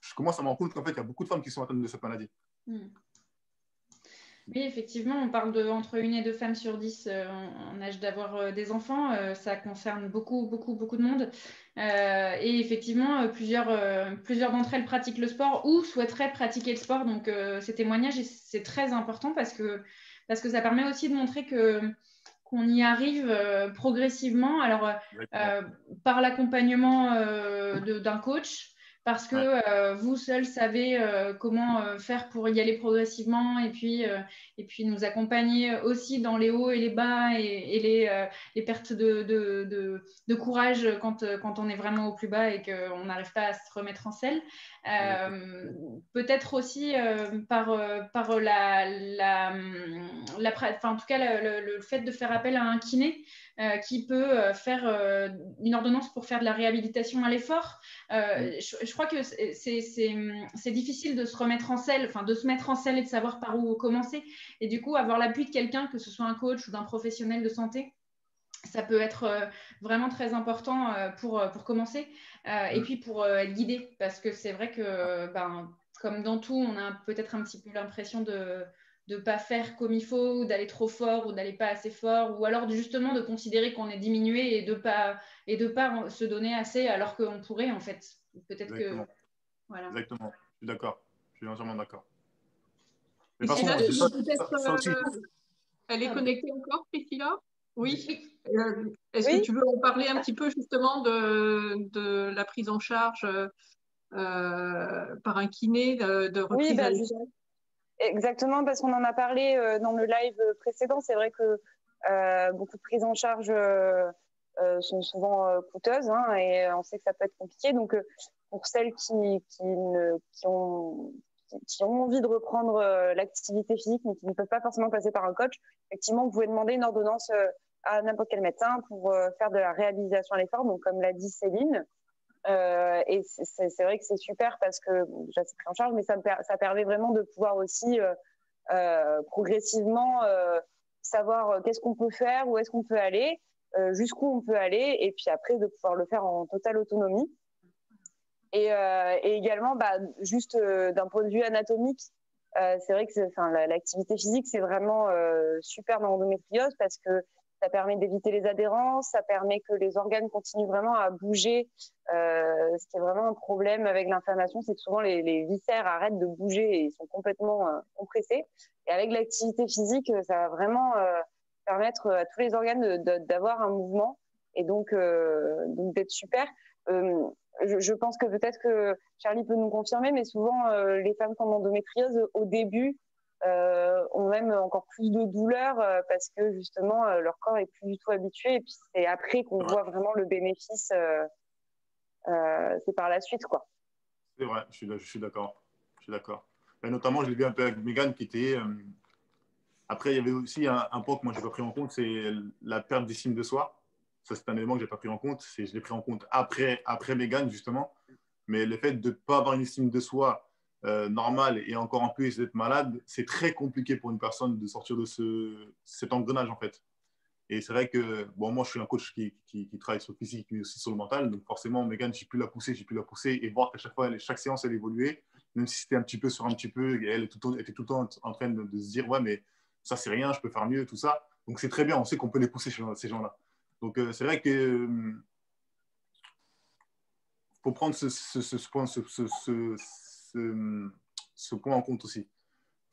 je commence à me rendre compte qu'en fait, il y a beaucoup de femmes qui sont atteintes de cette maladie. Oui, effectivement, on parle entre 1 et 2 femmes sur 10 en âge d'avoir des enfants. Ça concerne beaucoup de monde. Et effectivement, plusieurs d'entre elles pratiquent le sport ou souhaiteraient pratiquer le sport. Donc, ces témoignages, c'est très important parce que ça permet aussi de montrer qu'on y arrive progressivement. Alors, par l'accompagnement d'un coach, parce que vous seuls savez comment faire pour y aller progressivement et puis nous accompagner aussi dans les hauts et les bas et les pertes de courage quand on est vraiment au plus bas et qu'on n'arrive pas à se remettre en selle. Peut-être aussi par en tout cas le fait de faire appel à un kiné qui peut faire une ordonnance pour faire de la réhabilitation à l'effort. Je crois que c'est difficile de se remettre en selle, enfin de se mettre en selle et de savoir par où commencer. Et du coup, avoir l'appui de quelqu'un, que ce soit un coach ou d'un professionnel de santé, ça peut être vraiment très important pour commencer et puis pour être guidé, parce que c'est vrai que comme dans tout, on a peut-être un petit peu l'impression de ne pas faire comme il faut, ou d'aller trop fort, ou d'aller pas assez fort, ou alors justement de considérer qu'on est diminué et de pas se donner assez alors qu'on pourrait en fait. Peut-être que... Voilà. Exactement, je suis d'accord, je suis entièrement d'accord. Priscilla, elle est connectée encore, Priscilla? Oui. Est-ce que tu veux en parler un petit peu justement de la prise en charge par un kiné de reprise à l'usage? Exactement, parce qu'on en a parlé dans le live précédent. C'est vrai que beaucoup de prises en charge sont souvent coûteuses, hein, et on sait que ça peut être compliqué. Donc, pour celles qui ont envie de reprendre l'activité physique, mais qui ne peuvent pas forcément passer par un coach, effectivement, vous pouvez demander une ordonnance à n'importe quel médecin pour faire de la réhabilitation à l'effort, donc comme l'a dit Céline. Et c'est vrai que c'est super parce que déjà c'est pris en charge, mais ça permet vraiment de pouvoir aussi progressivement savoir qu'est-ce qu'on peut faire, où est-ce qu'on peut aller, jusqu'où on peut aller, et puis après de pouvoir le faire en totale autonomie. Et également, juste d'un point de vue anatomique, c'est vrai que l'activité physique, c'est vraiment super dans l'endométriose parce que ça permet d'éviter les adhérences, ça permet que les organes continuent vraiment à bouger. Ce qui est vraiment un problème avec l'inflammation, c'est que souvent les viscères arrêtent de bouger et sont complètement compressés. Et avec l'activité physique, ça va vraiment permettre à tous les organes d'avoir un mouvement et donc d'être super. Je pense que peut-être que Charlie peut nous confirmer, mais souvent les femmes qui ont l'endométriose, au début, ont même encore plus de douleur parce que justement leur corps est plus du tout habitué, et puis c'est après qu'on voit vraiment le bénéfice, c'est par la suite, quoi. C'est vrai, je suis d'accord. Et notamment, je l'ai vu un peu avec Mégane qui était... Après, il y avait aussi un point que moi, je n'ai pas pris en compte, c'est la perte d'estime de soi. Ça, c'est un élément que je n'ai pas pris en compte. Je l'ai pris en compte après Mégane, justement. Mais le fait de ne pas avoir une estime de soi normale et encore en plus d'être malade, c'est très compliqué pour une personne de sortir de cet engrenage, en fait. Et c'est vrai que, bon, moi, je suis un coach qui travaille sur le physique, mais aussi sur le mental. Donc, forcément, Mégane, j'ai pu la pousser et voir qu'à chaque fois, chaque séance, elle évoluait. Même si c'était un petit peu sur un petit peu, et elle était tout le temps en train de se dire, ouais, mais ça, c'est rien, je peux faire mieux, tout ça. Donc, c'est très bien. On sait qu'on peut les pousser, ces gens-là. Donc, c'est vrai que faut prendre ce point en compte aussi.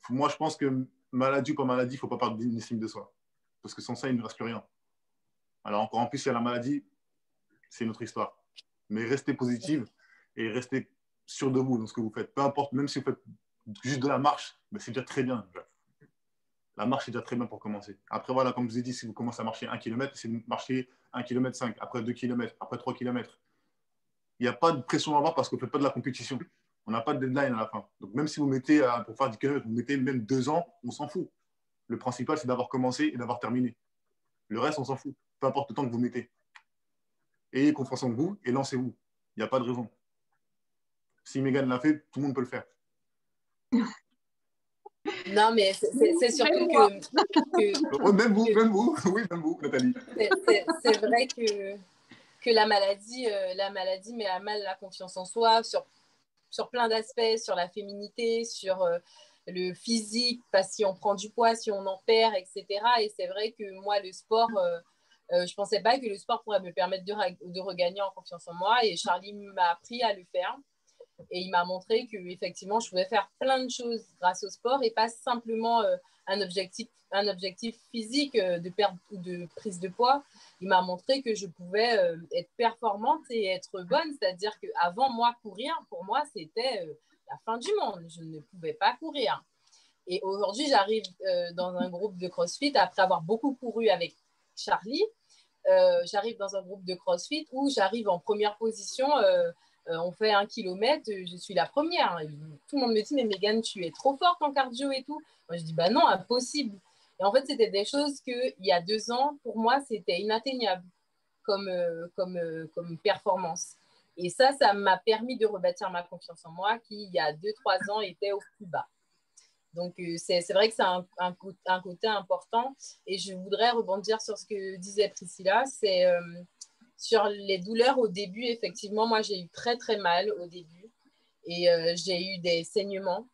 Moi, je pense que maladie ou pas maladie, il ne faut pas perdre d'estime de soi. Parce que sans ça, il ne reste plus rien. Alors, encore en plus, il y a la maladie, c'est une autre histoire. Mais restez positive et restez sûr de vous dans ce que vous faites. Peu importe, même si vous faites juste de la marche, mais c'est déjà très bien. La marche est déjà très bien pour commencer. Après, voilà, comme je vous ai dit, si vous commencez à marcher 1 km, c'est de marcher 1,5 km, après 2 km, après 3 km. Il n'y a pas de pression à avoir parce qu'on ne fait pas de la compétition. On n'a pas de deadline à la fin. Donc, même si vous mettez, pour faire 10 km, vous mettez même 2 ans, on s'en fout. Le principal, c'est d'avoir commencé et d'avoir terminé. Le reste, on s'en fout. Peu importe le temps que vous mettez. Ayez confiance en vous et lancez-vous. Il n'y a pas de raison. Si Mégane l'a fait, tout le monde peut le faire. Non, mais c'est surtout que même vous, oui, même vous, Nathalie. C'est vrai que la maladie met à mal la confiance en soi sur plein d'aspects, sur la féminité, sur le physique, parce que si on prend du poids, si on en perd, etc. Et c'est vrai que moi, le sport, je ne pensais pas que le sport pourrait me permettre de regagner en confiance en moi. Et Charlie m'a appris à le faire. Et il m'a montré qu'effectivement, je pouvais faire plein de choses grâce au sport et pas simplement un objectif physique de perte ou de prise de poids. Il m'a montré que je pouvais être performante et être bonne. C'est-à-dire qu'avant, moi, courir, pour moi, c'était la fin du monde. Je ne pouvais pas courir. Et aujourd'hui, j'arrive dans un groupe de CrossFit après avoir beaucoup couru avec Charlie. J'arrive dans un groupe de CrossFit où j'arrive en première position. On fait 1 kilomètre, je suis la première. Tout le monde me dit, mais Mégane, tu es trop forte en cardio et tout. Moi, je dis, bah non, impossible. Et en fait, c'était des choses qu'il y a 2 ans, pour moi, c'était inatteignable comme performance. Et ça m'a permis de rebâtir ma confiance en moi qui, il y a 2-3 ans, était au plus bas. Donc, c'est vrai que c'est un côté important. Et je voudrais rebondir sur ce que disait Priscilla, c'est... sur les douleurs au début, effectivement, moi, j'ai eu très, très mal au début. Et j'ai eu des saignements.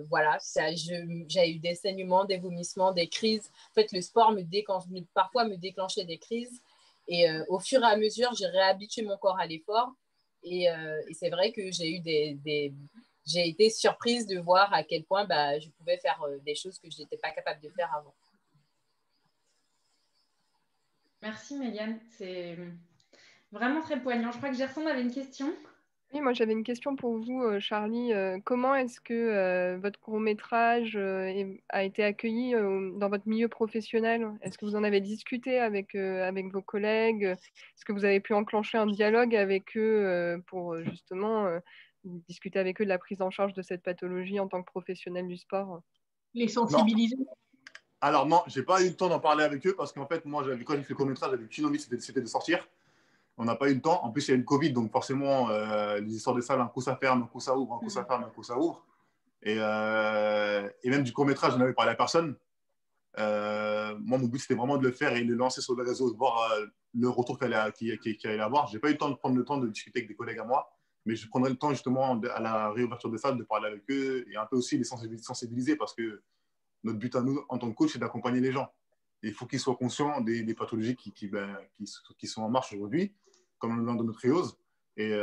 Voilà, j'ai eu des saignements, des vomissements, des crises. En fait, le sport parfois me déclenchait des crises. Et au fur et à mesure, j'ai réhabitué mon corps à l'effort. Et c'est vrai que j'ai été surprise de voir à quel point je pouvais faire des choses que je n'étais pas capable de faire avant. Merci Mégane, c'est vraiment très poignant. Je crois que Gerson avait une question. Oui, moi j'avais une question pour vous, Charlie. Comment est-ce que votre court-métrage a été accueilli dans votre milieu professionnel? Est-ce que vous en avez discuté avec vos collègues? Est-ce que vous avez pu enclencher un dialogue avec eux pour justement discuter avec eux de la prise en charge de cette pathologie en tant que professionnel du sport? Les sensibiliser? Alors non, j'ai pas eu le temps d'en parler avec eux parce qu'en fait, moi, quand j'ai fait le court-métrage, j'avais qu'une envie, c'était de sortir. On n'a pas eu le temps. En plus, il y a eu le Covid, donc forcément, les histoires de salles, un coup ça ferme, un coup ça ouvre, un coup ça ferme, un coup ça ouvre. Et même du court-métrage, je n'avais parlé à personne. Moi, mon but, c'était vraiment de le faire et de le lancer sur les réseaux, de voir le retour qu'il allait avoir. Je n'ai pas eu le temps de prendre le temps de discuter avec des collègues à moi, mais je prendrai le temps justement à la réouverture des salles de parler avec eux et un peu aussi les sensibiliser parce que notre but à nous, en tant que coach, c'est d'accompagner les gens. Et il faut qu'ils soient conscients des pathologies qui sont en marche aujourd'hui, comme l'endométriose. Et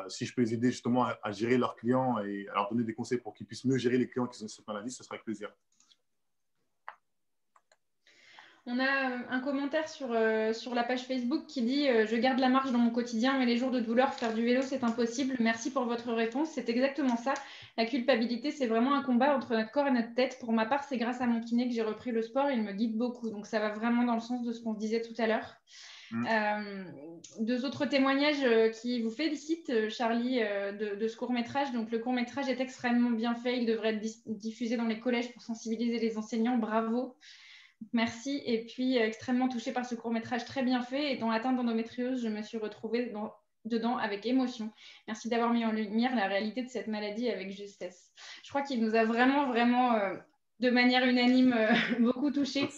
si je peux les aider justement à gérer leurs clients et à leur donner des conseils pour qu'ils puissent mieux gérer les clients qui ont cette maladie, ce sera avec plaisir. On a un commentaire sur la page Facebook qui dit je garde la marche dans mon quotidien, mais les jours de douleur, faire du vélo, c'est impossible. Merci pour votre réponse. C'est exactement ça. La culpabilité, c'est vraiment un combat entre notre corps et notre tête. Pour ma part, c'est grâce à mon kiné que j'ai repris le sport. Il me guide beaucoup. Donc, ça va vraiment dans le sens de ce qu'on disait tout à l'heure. Deux autres témoignages qui vous félicitent, Charlie, de ce court-métrage. Donc, le court-métrage est extrêmement bien fait. Il devrait être diffusé dans les collèges pour sensibiliser les enseignants. Bravo. Merci. Et puis, extrêmement touchée par ce court-métrage très bien fait. Et dans l'atteinte d'endométriose, je me suis retrouvée dedans avec émotion. Merci d'avoir mis en lumière la réalité de cette maladie avec justesse. Je crois qu'il nous a vraiment, de manière unanime, beaucoup touchés.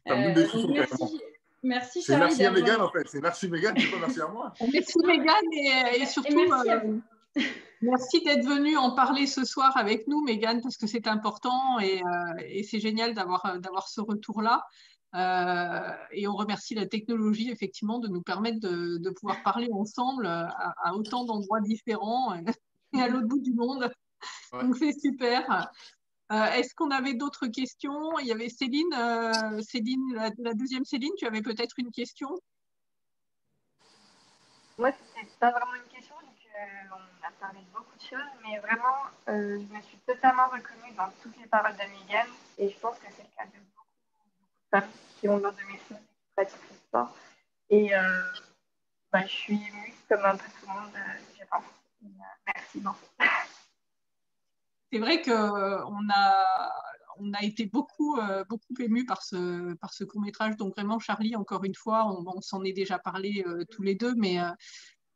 Merci Charlie. Merci à Mégane, en fait. C'est merci Mégane, c'est pas merci à moi. Merci Mégane et surtout, merci d'être venue en parler ce soir avec nous, Mégane, parce que c'est important et c'est génial d'avoir ce retour-là. Et on remercie la technologie, effectivement, de nous permettre de pouvoir parler ensemble à autant d'endroits différents et à l'autre bout du monde. Ouais. Donc, c'est super. Est-ce qu'on avait d'autres questions? Il y avait Céline, la deuxième Céline, tu avais peut-être une question? Moi, c'était pas vraiment une question, donc on a parlé de beaucoup de choses, mais vraiment, je me suis totalement reconnue dans toutes les paroles de Mégane, et je pense que c'est le cas de beaucoup de femmes qui ont l'endométriose et qui pratiquent le sport. Et je suis émue, comme un peu tout le monde, je pense. Merci beaucoup. C'est vrai qu'on a été beaucoup émus par ce court-métrage. Donc vraiment, Charlie, encore une fois, on s'en est déjà parlé tous les deux, mais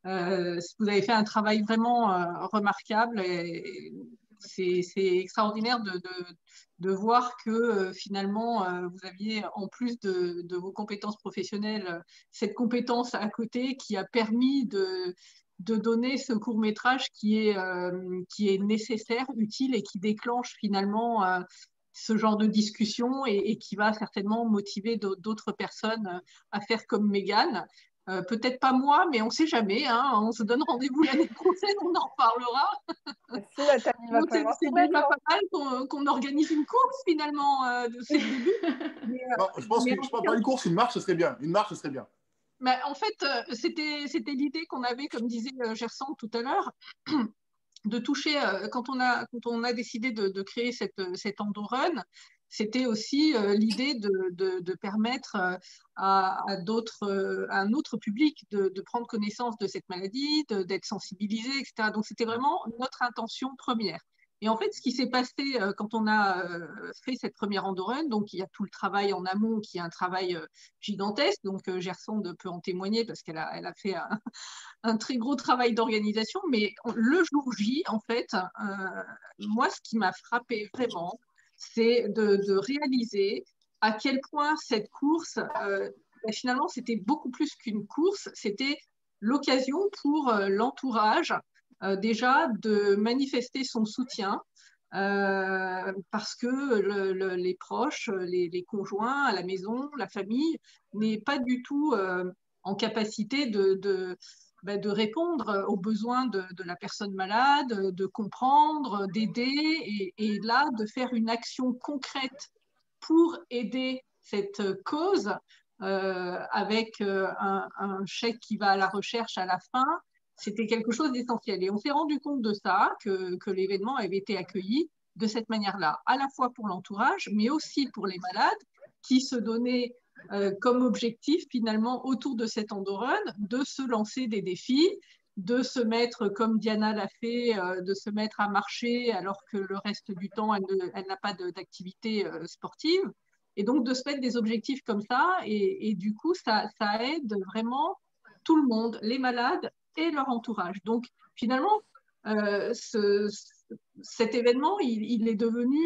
vous avez fait un travail vraiment remarquable. Et c'est extraordinaire de voir que finalement, vous aviez, en plus de vos compétences professionnelles, cette compétence à côté qui a permis de donner ce court-métrage qui est nécessaire, utile et qui déclenche finalement ce genre de discussion et qui va certainement motiver d'autres personnes à faire comme Mégane. Peut-être pas moi, mais on ne sait jamais. Hein, on se donne rendez-vous l'année prochaine, on en reparlera. Si, Nathalie, c'est déjà pas mal qu'on organise une course finalement c'est le début. Non, je pense que pas une course, une marche, ce serait bien. Une marche, ce serait bien. Mais en fait, c'était l'idée qu'on avait, comme disait Gersan tout à l'heure, de toucher, quand on a décidé de créer cette Endorun, c'était aussi l'idée de permettre à un autre public de prendre connaissance de cette maladie, d'être sensibilisé, etc. Donc, c'était vraiment notre intention première. Et en fait, ce qui s'est passé quand on a fait cette première Endorun, donc il y a tout le travail en amont qui est un travail gigantesque, donc Gerson peut en témoigner parce qu'elle a fait un très gros travail d'organisation, mais le jour J, en fait, moi, ce qui m'a frappé vraiment, c'est de réaliser à quel point cette course, finalement, c'était beaucoup plus qu'une course, c'était l'occasion pour l'entourage déjà de manifester son soutien parce que les proches, les conjoints à la maison, la famille n'est pas du tout en capacité de répondre aux besoins de la personne malade, de comprendre, d'aider et là de faire une action concrète pour aider cette cause avec un chèque qui va à la recherche à la fin. c'était quelque chose d'essentiel. Et on s'est rendu compte de ça, que l'événement avait été accueilli de cette manière-là, à la fois pour l'entourage, mais aussi pour les malades qui se donnaient comme objectif, finalement, autour de cet Endorun, de se lancer des défis, de se mettre, comme Diana l'a fait, de se mettre à marcher alors que le reste du temps, elle n'a pas d'activité sportive. Et donc, de se mettre des objectifs comme ça. Et du coup, ça aide vraiment tout le monde, les malades et leur entourage. Donc, finalement, cet événement, il est devenu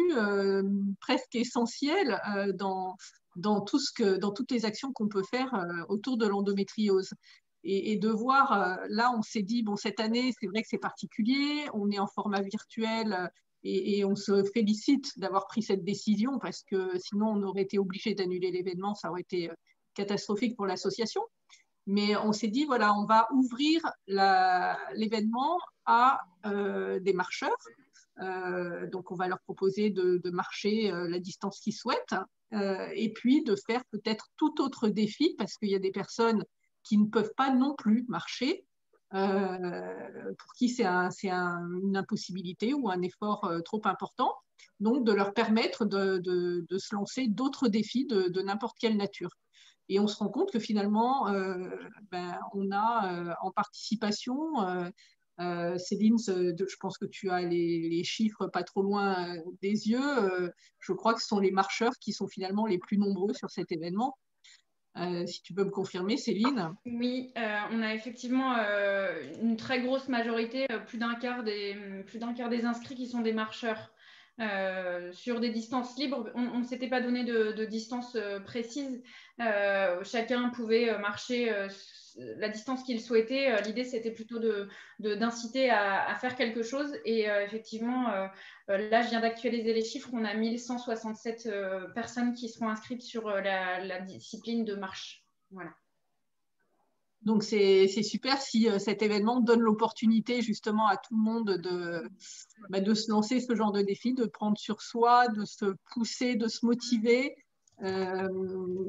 presque essentiel dans toutes les actions qu'on peut faire autour de l'endométriose. Et de voir, là, on s'est dit, bon, cette année, c'est vrai que c'est particulier, on est en format virtuel et on se félicite d'avoir pris cette décision parce que sinon, on aurait été obligé d'annuler l'événement, ça aurait été catastrophique pour l'association. Mais on s'est dit, voilà, on va ouvrir l'événement à des marcheurs. Donc, on va leur proposer de marcher la distance qu'ils souhaitent et puis de faire peut-être tout autre défi parce qu'il y a des personnes qui ne peuvent pas non plus marcher, pour qui c'est une impossibilité ou un effort trop important. Donc, de leur permettre de se lancer d'autres défis de n'importe quelle nature. Et on se rend compte que finalement, on a en participation, Céline, je pense que tu as les chiffres pas trop loin des yeux, je crois que ce sont les marcheurs qui sont finalement les plus nombreux sur cet événement. Si tu peux me confirmer, Céline. Oui, on a effectivement une très grosse majorité, plus d'un quart des inscrits qui sont des marcheurs sur des distances libres. On ne s'était pas donné de distance précise. Chacun pouvait marcher la distance qu'il souhaitait. L'idée, c'était plutôt d'inciter à faire quelque chose. Et effectivement, là, je viens d'actualiser les chiffres. On a 1167 personnes qui seront inscrites sur la discipline de marche. Voilà. Donc, c'est super si cet événement donne l'opportunité justement à tout le monde de se lancer ce genre de défi, de prendre sur soi, de se pousser, de se motiver.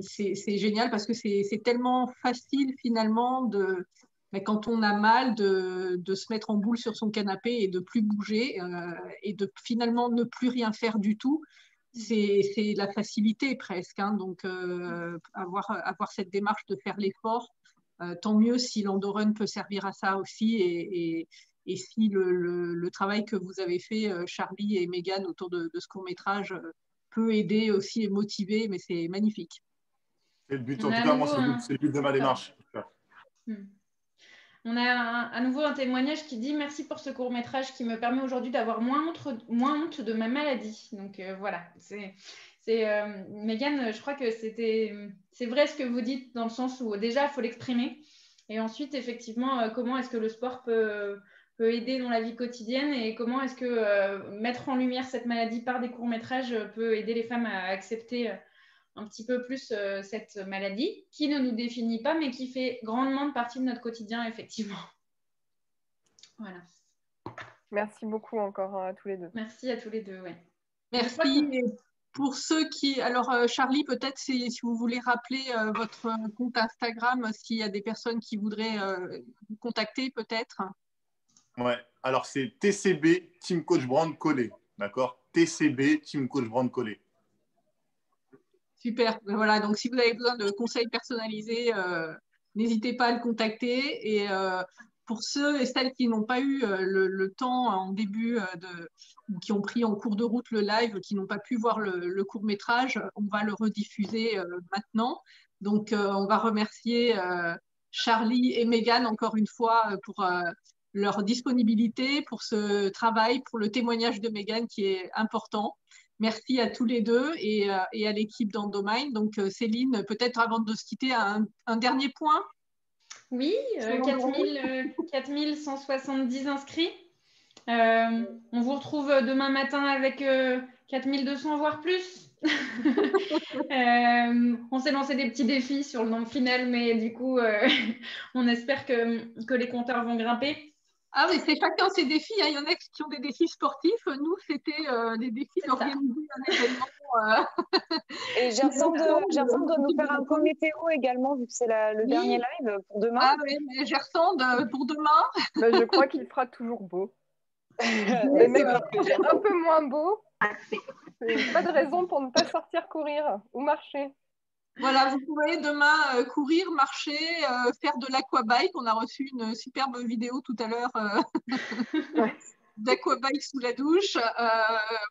C'est génial parce que c'est tellement facile finalement quand on a mal de se mettre en boule sur son canapé et de plus bouger et de finalement ne plus rien faire du tout. C'est la facilité presque. Hein. Donc, avoir cette démarche de faire l'effort, tant mieux si l'Endorun peut servir à ça aussi et si le travail que vous avez fait, Charlie et Megan, autour de ce court-métrage peut aider aussi et motiver, mais c'est magnifique. C'est le but, en tout cas, moi, c'est le but de ma démarche. On a à nouveau un témoignage qui dit « Merci pour ce court-métrage qui me permet aujourd'hui d'avoir moins honte de ma maladie. » Donc voilà, Megan, je crois que c'est vrai ce que vous dites dans le sens où déjà, il faut l'exprimer. Et ensuite, effectivement, comment est-ce que le sport peut aider dans la vie quotidienne et comment est-ce que mettre en lumière cette maladie par des courts-métrages peut aider les femmes à accepter un petit peu plus cette maladie qui ne nous définit pas, mais qui fait grandement partie de notre quotidien, effectivement. Voilà. Merci beaucoup encore à tous les deux. Merci à tous les deux, ouais. Merci. Et pour ceux qui... Alors, Charlie, peut-être si vous voulez rappeler votre compte Instagram, s'il y a des personnes qui voudraient vous contacter, peut-être. Ouais, alors c'est TCB, Team Coach Brand Collé, d'accord? TCB, Team Coach Brand Collé. Super, voilà, donc si vous avez besoin de conseils personnalisés, n'hésitez pas à le contacter. Et pour ceux et celles qui n'ont pas eu le temps en début, ou qui ont pris en cours de route le live, qui n'ont pas pu voir le court-métrage, on va le rediffuser maintenant. Donc on va remercier Charlie et Megan encore une fois pour leur disponibilité, pour ce travail, pour le témoignage de Megan qui est important. Merci à tous les deux et à l'équipe d'Endomind. Donc Céline, peut-être avant de se quitter, un dernier point. Oui, 4170 inscrits. On vous retrouve demain matin avec 4200, voire plus. On s'est lancé des petits défis sur le nombre final, mais du coup, on espère que les compteurs vont grimper. Ah oui, c'est chacun ses défis. Hein. Il y en a qui ont des défis sportifs. Nous, c'était des défis d'organiser un événement. Et Gerson de nous faire un point météo également, vu que c'est le dernier live pour demain. Ah oui, mais Gerson, pour demain. Ben, je crois qu'il fera toujours beau. Mais même un peu moins beau. Pas de raison pour ne pas sortir courir ou marcher. Voilà, vous pouvez demain courir, marcher, faire de l'aquabike. On a reçu une superbe vidéo tout à l'heure d'aquabike sous la douche.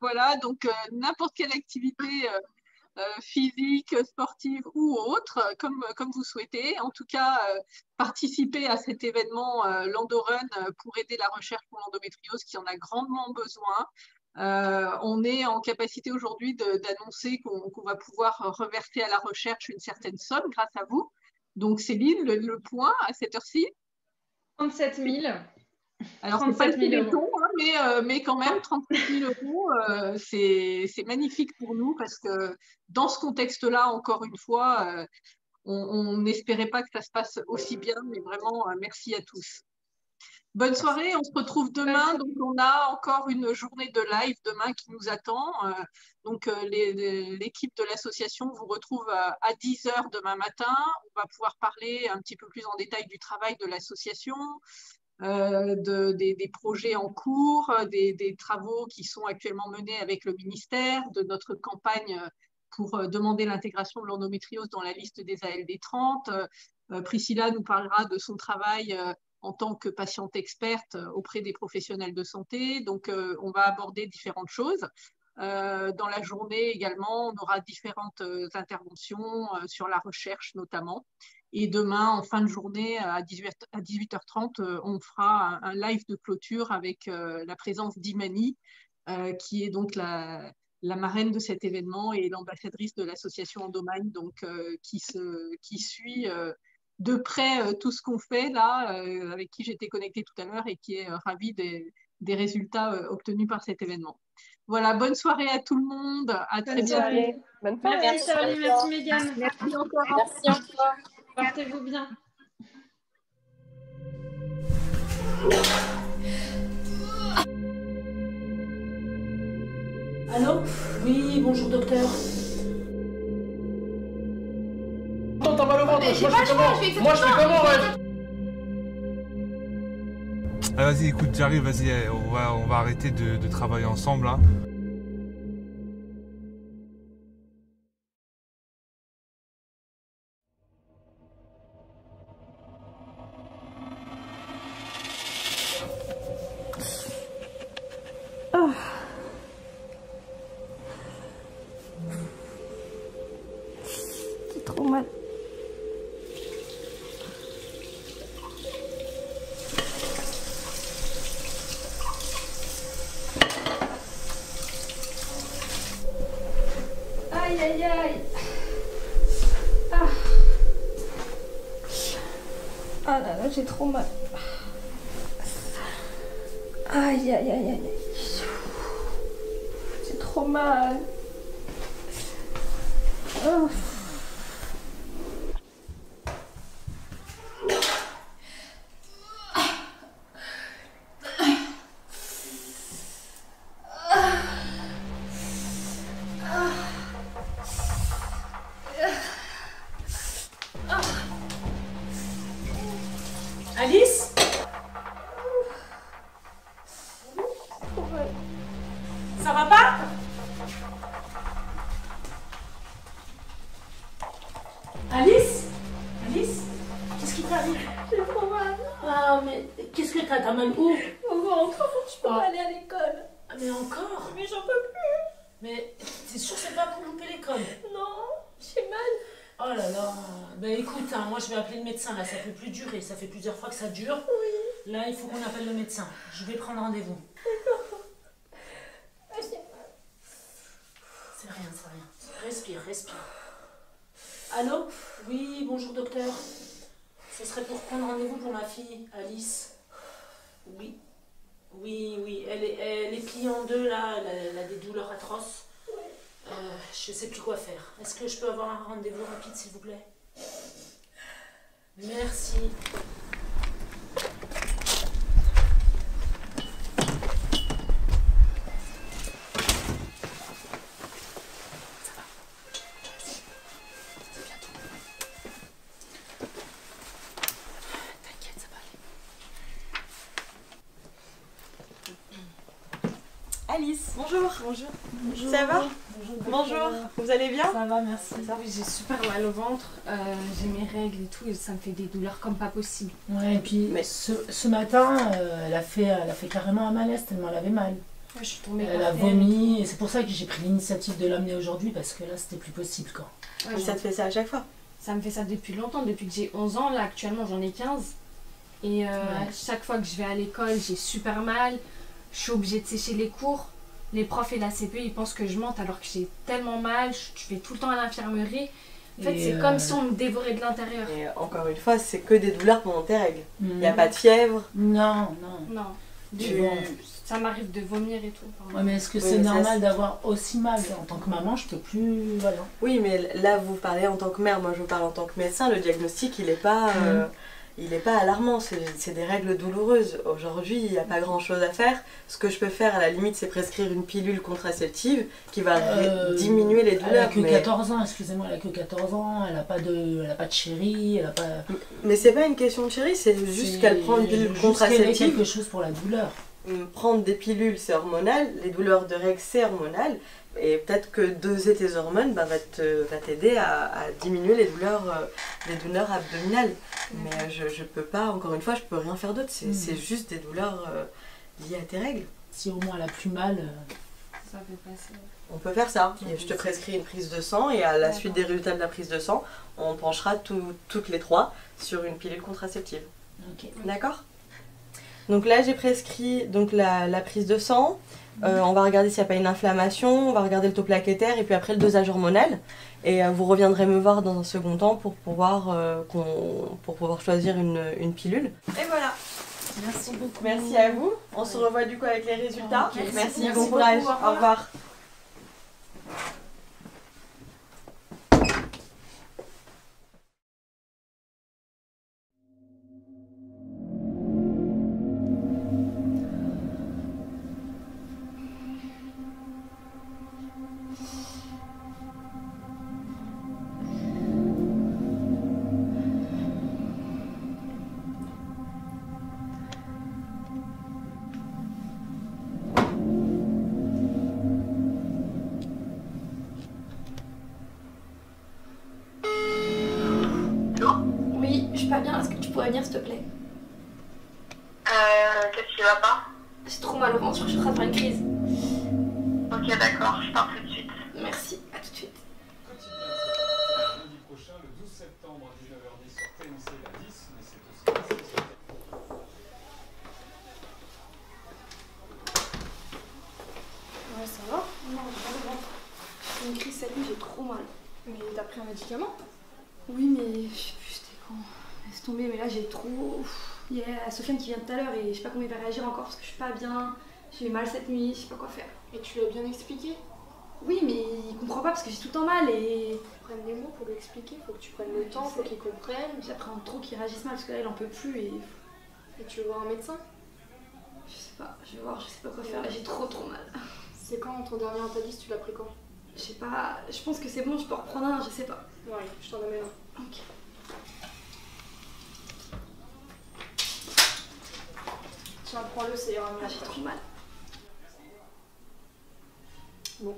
Voilà, donc n'importe quelle activité physique, sportive ou autre, comme vous souhaitez. En tout cas, participer à cet événement Landorun pour aider la recherche pour l'endométriose qui en a grandement besoin. On est en capacité aujourd'hui d'annoncer qu'on va pouvoir reverser à la recherche une certaine somme grâce à vous. Donc Céline, le point à cette heure-ci 37 000. Alors, c'est pas le téléthon, hein, mais quand même, 37 000 euros, c'est magnifique pour nous parce que dans ce contexte-là, encore une fois, on n'espérait pas que ça se passe aussi bien, mais vraiment, merci à tous. Bonne soirée, on se retrouve demain. Donc, on a encore une journée de live demain qui nous attend. Donc, l'équipe de l'association vous retrouve à 10 h demain matin. On va pouvoir parler un petit peu plus en détail du travail de l'association, des projets en cours, des travaux qui sont actuellement menés avec le ministère, de notre campagne pour demander l'intégration de l'endométriose dans la liste des ALD 30. Priscilla nous parlera de son travail en tant que patiente experte auprès des professionnels de santé. Donc, on va aborder différentes choses. Dans la journée également, on aura différentes interventions sur la recherche notamment. Et demain, en fin de journée, à 18h30, on fera un live de clôture avec la présence d'Imani, qui est donc la marraine de cet événement et l'ambassadrice de l'association Endomind, donc qui suit de près tout ce qu'on fait là, avec qui j'étais connectée tout à l'heure et qui est ravie des résultats obtenus par cet événement. Voilà, bonne soirée à tout le monde. À très bientôt. Bonne soirée. Merci Charlie, merci Mégane. Merci encore. Merci encore. Portez-vous bien. Allô? Oui, bonjour docteur. T'as mal au ventre, moi je fais comment? Moi je fais comment, ouais? Ah, vas-y, écoute, j'arrive, vas-y, on va arrêter de travailler ensemble là. Oh. C'est trop mal. Aïe aïe aïe. Ah. Ah là là, j'ai trop mal. Aïe aïe aïe aïe. J'ai trop mal. Oh. Alice? Ça va pas? Alice? Alice? Qu'est-ce qui t'arrive? J'ai trop mal. Ah, mais qu'est-ce que t'as? T'as mal où? Au ventre, je peux pas aller à l'école. Ah, mais encore? Mais j'en peux plus. Mais t'es sûre que c'est pas pour louper l'école? Non, j'ai mal. Oh là là. Ben écoute, hein, moi je vais appeler le médecin là, ça peut plus durer, ça fait plusieurs fois que ça dure. Oui. Là, il faut qu'on appelle le médecin. Je vais prendre rendez-vous. D'accord. Ah, j'ai mal. C'est rien, c'est rien. Respire, respire. Allô? Oui, bonjour docteur. Ce serait pour prendre rendez-vous pour ma fille, Alice. Oui. Oui, elle est pliée en deux là, elle a des douleurs atroces. Je sais plus quoi faire. Est-ce que je peux avoir un rendez-vous rapide, s'il vous plaît? Merci. Alice. Bonjour. Bonjour. Ça va? Bonjour. Vous allez bien? Ça va, merci. Oui, j'ai super mal au ventre, j'ai mes règles et tout, et ça me fait des douleurs comme pas possible. Ouais, et puis ce matin, elle a fait carrément un malaise tellement elle avait mal. Ouais, je suis tombée Elle a vomi, et c'est pour ça que j'ai pris l'initiative de l'amener aujourd'hui, parce que là, c'était plus possible, quoi. Ouais, ça te fait ça à chaque fois? Ça me fait ça depuis longtemps, depuis que j'ai 11 ans. Là, actuellement, j'en ai 15. Et chaque fois que je vais à l'école, j'ai super mal. Je suis obligée de sécher les cours. Les profs et la CPE, ils pensent que je mente alors que j'ai tellement mal. Je vais tout le temps à l'infirmerie. En fait, c'est comme si on me dévorait de l'intérieur. Et encore une fois, c'est que des douleurs pendant tes règles. Il n'y a pas de fièvre? Non. Ça m'arrive de vomir et tout. Ouais, mais est-ce que c'est normal d'avoir aussi mal? En tant que maman, je peux plus... Voilà. Oui, mais là, vous parlez en tant que mère, moi je vous parle en tant que médecin. Le diagnostic, il n'est pas alarmant, c'est des règles douloureuses. Aujourd'hui, il n'y a pas grand-chose à faire. Ce que je peux faire, à la limite, c'est prescrire une pilule contraceptive qui va diminuer les douleurs. Elle a que 14 ans, excusez-moi, elle a que 14 ans, elle n'a pas de chéri, elle a pas... Mais c'est pas une question de chéri, c'est juste qu'elle prend une pilule contraceptive. Quelque chose pour la douleur. Prendre des pilules, c'est hormonal, les douleurs de règles, c'est hormonal, et peut-être que doser tes hormones va t'aider à diminuer les douleurs abdominales. Mais je peux pas, encore une fois, je peux rien faire d'autre, c'est juste des douleurs liées à tes règles. Si au moins elle a plus mal... Ça fait passer. On peut faire ça, et je te prescris une prise de sang, et à la suite des résultats de la prise de sang, on penchera toutes les trois sur une pilule contraceptive. Okay. D'accord ? Donc là, j'ai prescrit la prise de sang. On va regarder s'il n'y a pas une inflammation. On va regarder le taux plaquettaire et puis après le dosage hormonal. Et vous reviendrez me voir dans un second temps pour pouvoir choisir une pilule. Et voilà. Merci beaucoup. Merci à vous. On se revoit du coup avec les résultats. Merci, bon courage. Au revoir. Oui, je suis pas bien, est-ce que tu pourrais venir s'il te plaît? Qu'est-ce qui va pas? J'ai trop mal au ventre, je suis en train de faire une crise. Ok, d'accord, je pars tout de suite. Merci, à tout de suite. Lundi prochain, le 12 septembre à 19h10 sur TMC la 10, mais c'est aussi la 6. Ouais, ça va? Non, j'ai pas le ventre. J'ai fait une crise cette nuit, j'ai trop mal. Mais t'as pris un médicament? Oui, mais je sais plus, c'était quand. Laisse tomber, mais là j'ai trop. Il y a Sofiane qui vient tout à l'heure et je sais pas comment il va réagir encore parce que je suis pas bien. J'ai eu mal cette nuit, je sais pas quoi faire. Et tu lui as bien expliqué? Oui, mais il comprend pas parce que j'ai tout le temps mal et. Prenne les mots pour lui expliquer, faut que tu prennes le temps, faut qu'il comprenne. J'appréhende trop qu'il réagisse mal parce que là il en peut plus et. Et tu veux voir un médecin? Je sais pas, je vais voir, je sais pas quoi faire, là j'ai trop mal. C'est quand ton dernier Antalis, tu l'as pris quand? Je sais pas, je pense que c'est bon, je peux en reprendre un, je sais pas. Ouais, je t'en amène un. Ok. Tiens, prends-le, ça ira mieux. Là j'ai trop mal. Bon.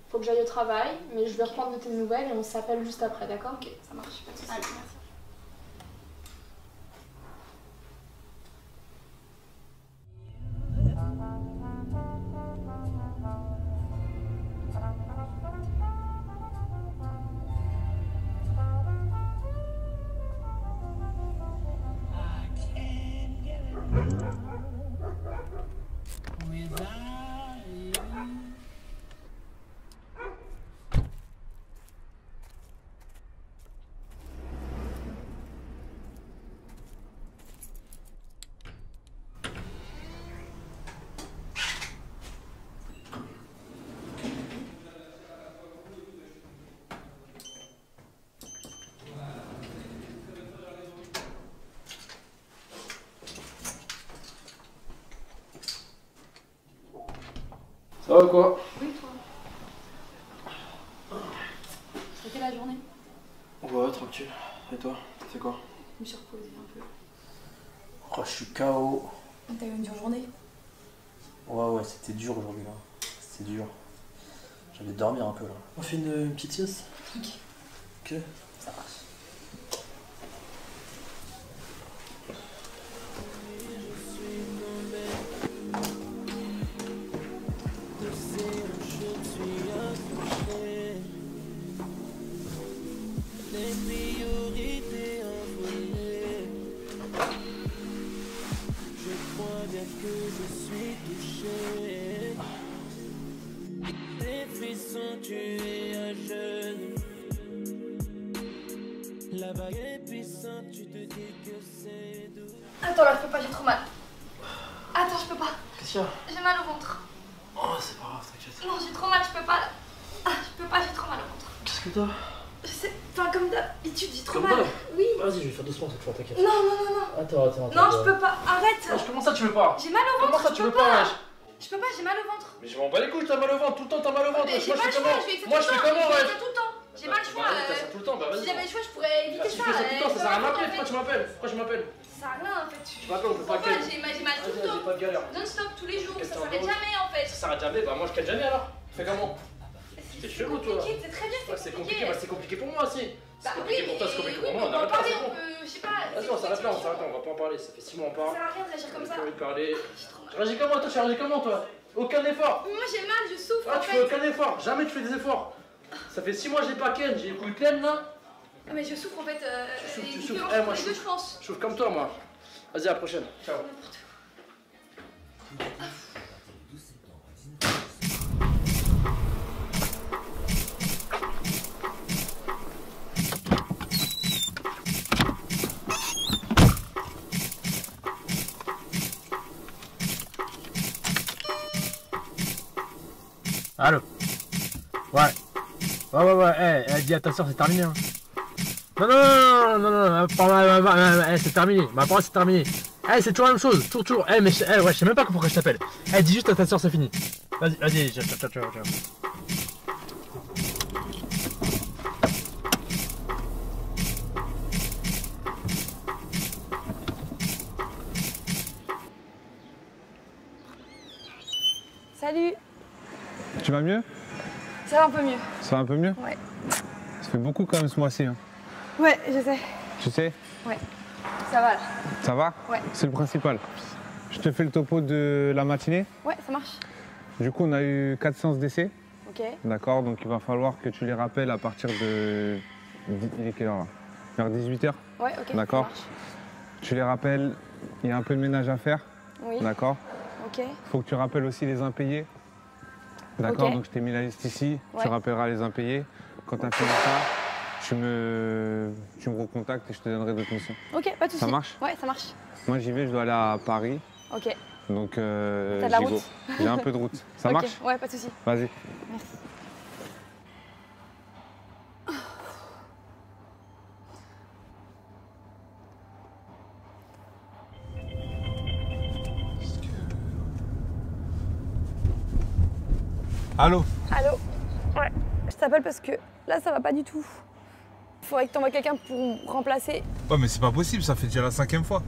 Faut que j'aille au travail, mais je vais reprendre de tes nouvelles et on s'appelle juste après, d'accord? Ok, ça marche, pas de soucis. Allez, merci. Ça va quoi? Oui, toi. C'était la journée? Ouais, tranquille. Et toi, t'as fait quoi? Je me suis reposée un peu. Oh, je suis KO. T'as eu une dure journée? Ouais, c'était dur aujourd'hui là. C'était dur. J'allais dormir un peu là. On fait une petite sieste? Ok. Ok, ça marche. Attends, là, je peux pas, j'ai trop mal. Attends, je peux pas. Qu'est-ce qu'il y a? J'ai mal au ventre. Oh, c'est pas grave, t'inquiète. Non, j'ai trop mal, je peux pas. Là. Ah, je peux pas, j'ai trop mal au ventre. Qu'est-ce que t'as? Je sais, enfin, comme d'habitude, j'ai trop Comme mal. d'hab? Oui. Vas-y, je vais faire doucement cette fois, t'inquiète. Non. Attends. Non, je peux pas, arrête. Comment ça, tu veux pas? J'ai mal au ventre. Comment ça, tu veux pas, wesh? Je peux pas, j'ai mal au ventre. Mais je m'en bats les couilles, t'as mal au ventre, tout le temps t'as mal au ventre. Mais j'ai pas le choix, je vais Moi, je fais comment, ouais? wesh? Tout le temps. J'ai pas le choix. T'as ça tout le temps, bah vas-y. Si j'avais le choix, je pourrais éviter Si ça. tu fais ça tout le temps, ça sert à rien de m'appeler. en fait. Pourquoi tu m'appelles? Pourquoi je m'appelle? Ça sert à rien en fait. Tu m'appelles, on peut pas Pourquoi j'ai mal tout le temps. pas de galère. Non-stop, tous les jours, Qu'est-ce ça que t'as s'arrête en jamais en fait. Ça s'arrête jamais, bah moi je cale jamais alors. Fais comment? C'est chelou toi. C'est très bien, c'est compliqué. Bah c'est compliqué pour moi aussi. Bah C'est compliqué pour toi, c'est compliqué pour moi. On arrête là, c'est bon. Je sais pas. Vas-y, on s'arrête là, on va pas en parler. Ça fait 6 mois on parle. Ça sert à rien de réagir comme ça. J'ai envie de parler. Tu réagis comment toi? Tu réagis comment toi? Aucun effort. Mais moi j'ai mal, je souffre. Ah, tu fais aucun effort. Jamais tu fais des efforts. Ça fait 6 mois j'ai pas Ken, j'ai écouté Ken là. Ah, mais je souffre en fait. Tu souffres. Moi je pense. Je souffre comme toi moi. Vas-y, à la prochaine. Ciao. Allô? Ouais, dis à ta soeur, c'est terminé. Hein. Non, c'est terminé. Ma parole, c'est terminé. C'est toujours la même chose, toujours. Mais je sais même pas pourquoi je t'appelle. Dis juste à ta soeur, c'est fini. Vas-y, ciao. Salut. Tu vas mieux? Ça va un peu mieux. Ça va un peu mieux? Ouais. Ça fait beaucoup quand même ce mois-ci. Hein. Ouais, je sais. Tu sais? Ouais. Ça va là. Ça va? Ouais. C'est le principal. Je te fais le topo de la matinée. Ouais, ça marche. Du coup, on a eu 4 séances d'essai. Ok. D'accord, donc il va falloir que tu les rappelles à partir de... Il est quelle heure là? Vers 18h. Ouais, ok. D'accord. Tu les rappelles, il y a un peu de ménage à faire. Oui. D'accord. Ok. Faut que tu rappelles aussi les impayés. D'accord, Ok. donc je t'ai mis la liste ici. Ouais. Tu rappelleras les impayés. Quand tu as fini ça, tu me recontactes et je te donnerai d'autres missions. Ok, pas de soucis. Ça marche? Ouais, ça marche. Moi j'y vais, je dois aller à Paris. Ok. Donc T'as de la j'y route? go. J'ai un peu de route. Ça Ok, marche? ouais, pas de soucis. Vas-y. Merci. Allô? Allô? Ouais, je t'appelle parce que là ça va pas du tout. Faudrait que t'envoies quelqu'un pour me remplacer. Ouais, mais c'est pas possible, ça fait déjà la 5e fois.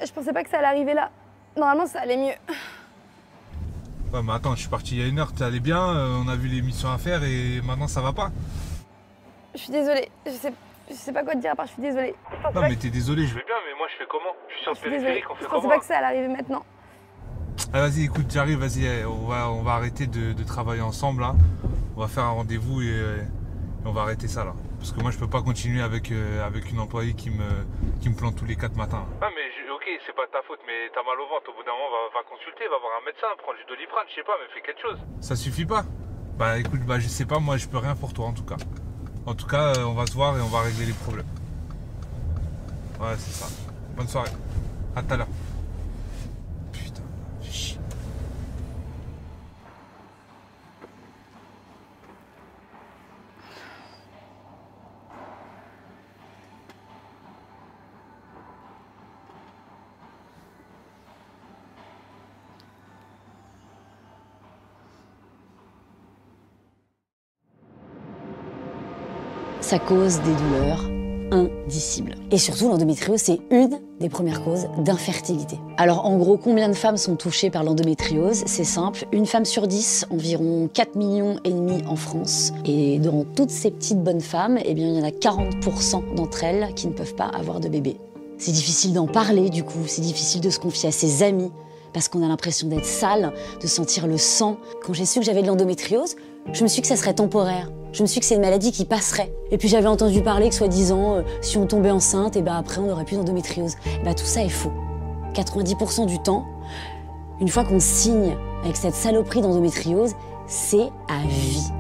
Je pensais pas que ça allait arriver là. Normalement ça allait mieux. Ouais, mais attends, je suis parti il y a 1 heure, t'allais bien, on a vu les missions à faire et maintenant ça va pas. Je suis désolée, je sais pas quoi te dire à part je suis désolée. Non, mais t'es désolé, je vais bien, mais moi je fais comment? Je suis sur le Je suis désolée, périphérique, on fait je pensais comment? pas que ça allait arriver maintenant. Ah, vas-y, écoute, j'arrive, vas-y, on va arrêter de travailler ensemble là. On va faire un rendez-vous et on va arrêter ça là. Parce que moi je peux pas continuer avec une employée qui me plante tous les 4 matins. Ah mais ok, c'est pas ta faute, mais t'as mal au ventre, au bout d'un moment va consulter, va voir un médecin, prendre du Doliprane, je sais pas, mais fais quelque chose. Ça suffit pas? Bah écoute, je sais pas, moi je peux rien pour toi en tout cas. En tout cas, on va se voir et on va régler les problèmes. Ouais, c'est ça. Bonne soirée. À tout à l'heure. Putain, fais chier. Ça cause des douleurs indicible. Et surtout, l'endométriose, c'est une des premières causes d'infertilité. Alors en gros, combien de femmes sont touchées par l'endométriose? C'est simple, une femme sur 10, environ 4,5 millions en France. Et dans toutes ces petites bonnes femmes, eh bien, il y en a 40% d'entre elles qui ne peuvent pas avoir de bébé. C'est difficile d'en parler du coup, c'est difficile de se confier à ses amis, parce qu'on a l'impression d'être sale, de sentir le sang. Quand j'ai su que j'avais de l'endométriose, je me suis dit que ça serait temporaire. Je me suis dit que c'est une maladie qui passerait. Et puis j'avais entendu parler que soi-disant, si on tombait enceinte, et ben après on n'aurait plus d'endométriose. Et ben tout ça est faux. 90% du temps, une fois qu'on signe avec cette saloperie d'endométriose, c'est à vie.